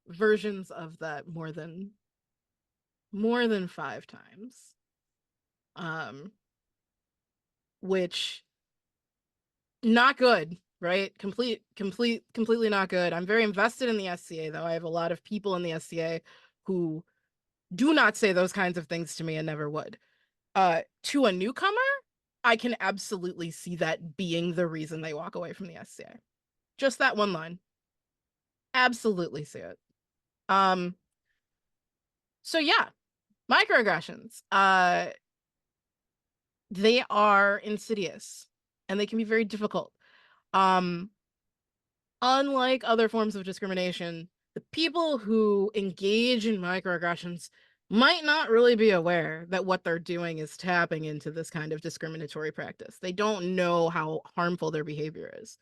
versions of that more than 5 times. Which not good, right? Completely not good. I'm very invested in the SCA, though. I have a lot of people in the SCA who do not say those kinds of things to me and never would. To a newcomer, I can absolutely see that being the reason they walk away from the SCA. Just that one line. Absolutely see it. So yeah, microaggressions. They are insidious and they can be very difficult. Unlike other forms of discrimination, the people who engage in microaggressions might not really be aware that what they're doing is tapping into this kind of discriminatory practice. They don't know how harmful their behavior is.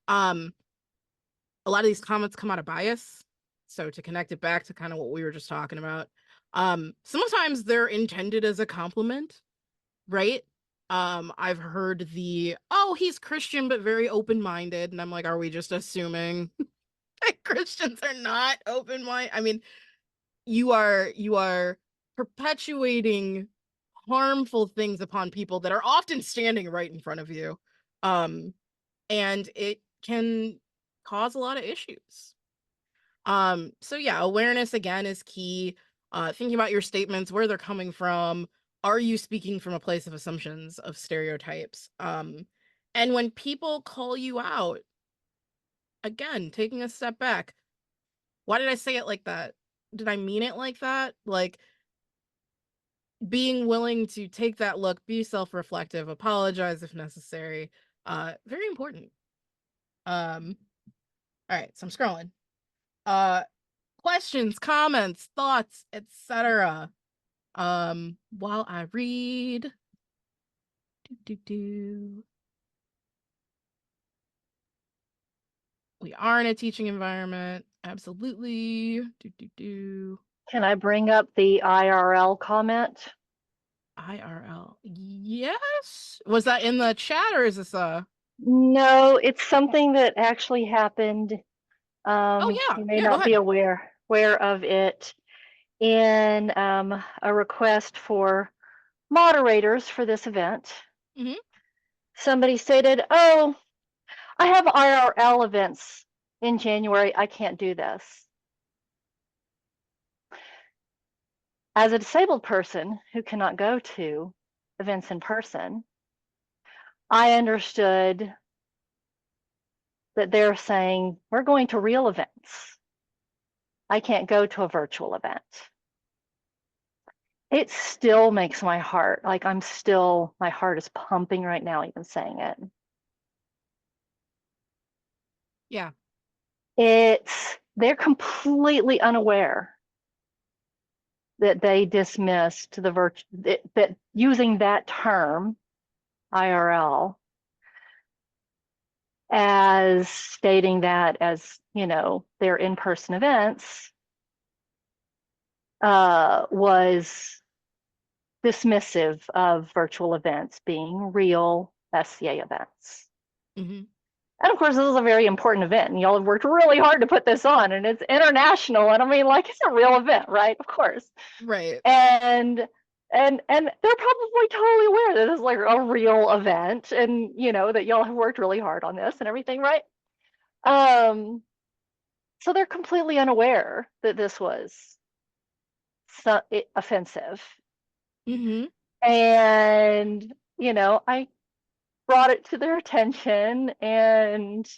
A lot of these comments come out of bias. So to connect it back to kind of what we were just talking about, sometimes they're intended as a compliment, right? I've heard the, oh, he's Christian but very open-minded, and I'm like, are we just assuming that Christians are not open-minded? I mean, you are perpetuating harmful things upon people that are often standing right in front of you. And it can cause a lot of issues. So yeah, awareness again is key. Thinking about your statements, where they're coming from. Are you speaking from a place of assumptions, of stereotypes? And when people call you out, again, taking a step back. Why did I say it like that? Did I mean it like that? Like, being willing to take that look, be self-reflective, apologize if necessary. Very important. All right, so I'm scrolling. Questions, comments, thoughts, etc. While I read. We are in a teaching environment. Absolutely. Can I bring up the IRL comment? IRL. Yes. Was that in the chat or is this No, it's something that actually happened. Oh yeah. You may Yeah, not be aware of it in a request for moderators for this event. Mhm. Somebody stated, "Oh, I have IRL events in January. I can't do this." As a disabled person who cannot go to events in person, I understood that they're saying, we're going to real events. I can't go to a virtual event. It still makes my heart, like my heart is pumping right now, even saying it. Yeah. They're completely unaware that they dismissed that using that term, IRL, as stating that as, their in-person events was dismissive of virtual events being real SCA events. Mm-hmm. And of course, this is a very important event, and y'all have worked really hard to put this on, and it's international, and I mean, like, it's a real event, right? Of course. Right. And they're probably totally aware that this is like a real event, and that y'all have worked really hard on this and everything, right? So they're completely unaware that this was offensive. Mm-hmm. And I brought it to their attention and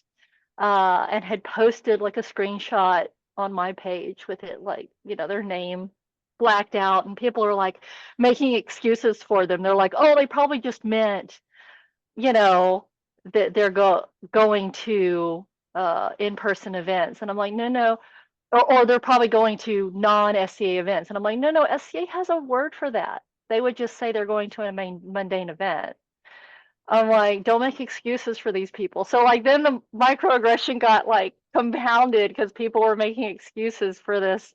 had posted like a screenshot on my page with it, like, their name blacked out, and people are like making excuses for them. They're like, oh, they probably just meant, that they're going to in-person events. And I'm like, no. Or they're probably going to non-SCA events. And I'm like, no, SCA has a word for that. They would just say they're going to a mundane event. I'm like, don't make excuses for these people. So like then the microaggression got like compounded because people were making excuses for this,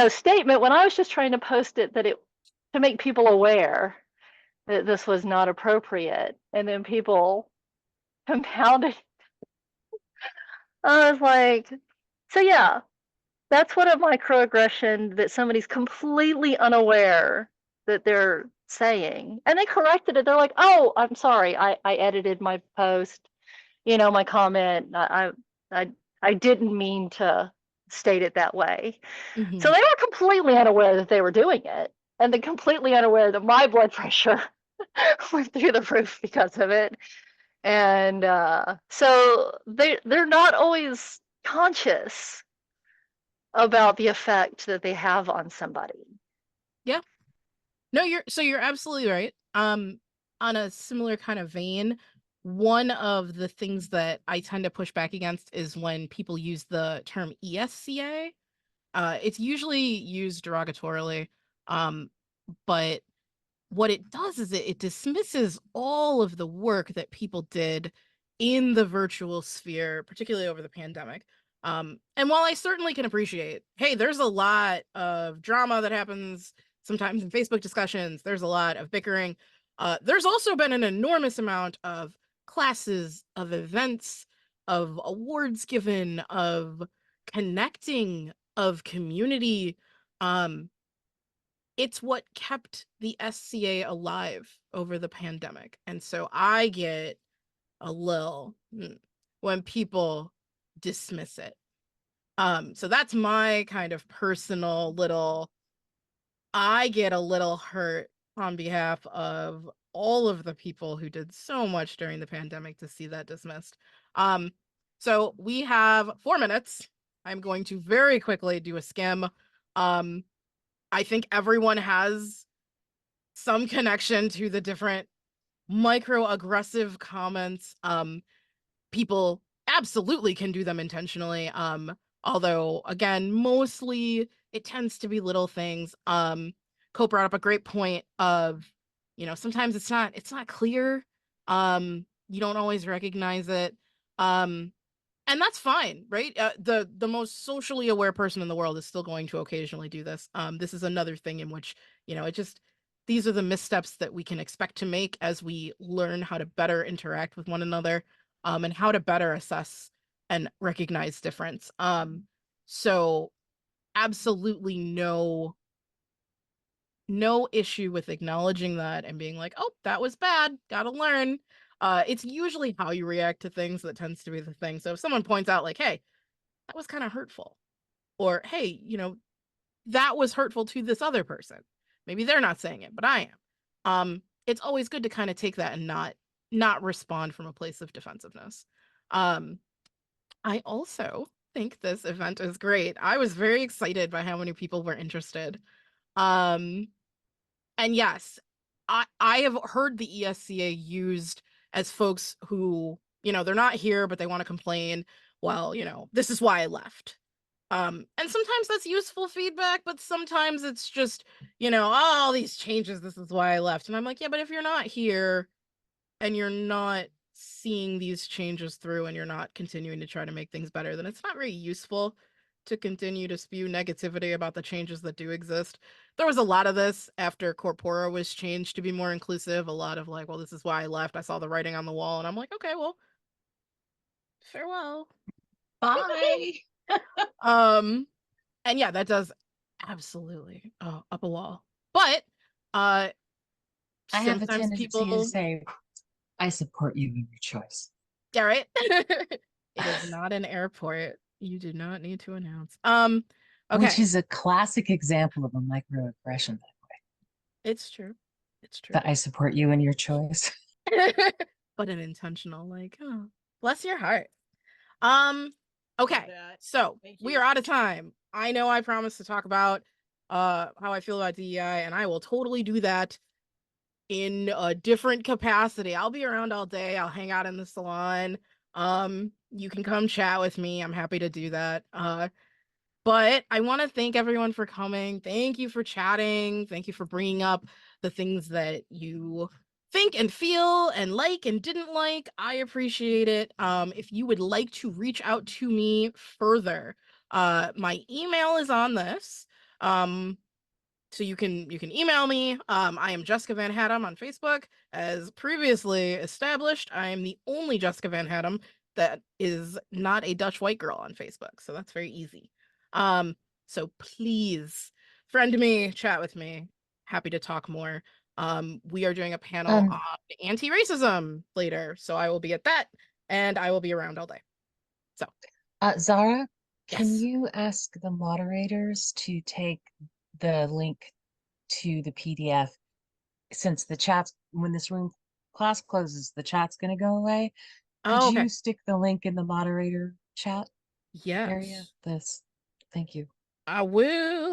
statement, when I was just trying to post it to make people aware that this was not appropriate. And then people compounded. I was like, so yeah, that's what a microaggression, that somebody's completely unaware that they're saying. And they corrected it. They're like, oh, I'm sorry. I edited my post, my comment. I didn't mean to state it that way. Mm-hmm. So they were completely unaware that they were doing it. And they're completely unaware that my blood pressure went through the roof because of it. And so they're not always conscious about the effect that they have on somebody. Yeah. No, you're absolutely right. On a similar kind of vein, one of the things that I tend to push back against is when people use the term ESCA. It's usually used derogatorily, but what it does is it dismisses all of the work that people did in the virtual sphere, particularly over the pandemic. And while I certainly can appreciate, hey, there's a lot of drama that happens sometimes in Facebook discussions, there's a lot of bickering. There's also been an enormous amount of classes, of events, of awards given, of connecting, of community. It's what kept the SCA alive over the pandemic. And so I get a little when people dismiss it. So that's my kind of personal little, I get a little hurt on behalf of all of the people who did so much during the pandemic to see that dismissed. So we have 4 minutes. I'm going to very quickly do a skim. I think everyone has some connection to the different microaggressive comments. People absolutely can do them intentionally. Although again, mostly it tends to be little things. Cope brought up a great point of, sometimes it's not clear. You don't always recognize it. And that's fine, right? The most socially aware person in the world is still going to occasionally do this. This is another thing in which, these are the missteps that we can expect to make as we learn how to better interact with one another, and how to better assess and recognize difference. So absolutely no issue with acknowledging that and being like, oh, that was bad, gotta learn. It's usually how you react to things that tends to be the thing. So if someone points out like, hey, that was kind of hurtful, or hey, that was hurtful to this other person, maybe they're not saying it, but I am. It's always good to kind of take that and not respond from a place of defensiveness. I also think this event is great. I was very excited by how many people were interested. And yes, I have heard the ESCA used as folks who, they're not here, but they want to complain. Well, this is why I left. And sometimes that's useful feedback, but sometimes it's just, all these changes, this is why I left. And I'm like, yeah, but if you're not here and you're not seeing these changes through and you're not continuing to try to make things better, then it's not very useful to continue to spew negativity about the changes that do exist. There was a lot of this after Corpora was changed to be more inclusive. A lot of like, well, this is why I left. I saw the writing on the wall, and I'm like, okay, well, farewell. Bye. And yeah, that does absolutely up a wall. But I have a sometimes tendency to people say, I support you in your choice. yeah, right. It is not an airport. You do not need to announce. Okay. Which is a classic example of a microaggression that way. It's true. It's true. That I support you in your choice. But an intentional, like, oh, bless your heart. Okay, so we are out of time. I know I promised to talk about how I feel about DEI, and I will totally do that in a different capacity. I'll be around all day. I'll hang out in the salon. You can come chat with me. I'm happy to do that. But I want to thank everyone for coming. Thank you for chatting. Thank you for bringing up the things that you think and feel and like and didn't like. I appreciate it. If you would like to reach out to me further, my email is on this. So you can email me. I am Jessica Van Hattem on Facebook. As previously established, I am the only Jessica Van Hattem that is not a Dutch white girl on Facebook. So that's very easy. So please friend me, chat with me. Happy to talk more. We are doing a panel on anti-racism later, so I will be at that, and I will be around all day. So, Zara, can yes. you ask the moderators to take the link to the PDF, since the chat's, when this room class closes, the chat's going to go away. Could Oh, okay. you stick the link in the moderator chat Yes. area? Thank you. I will.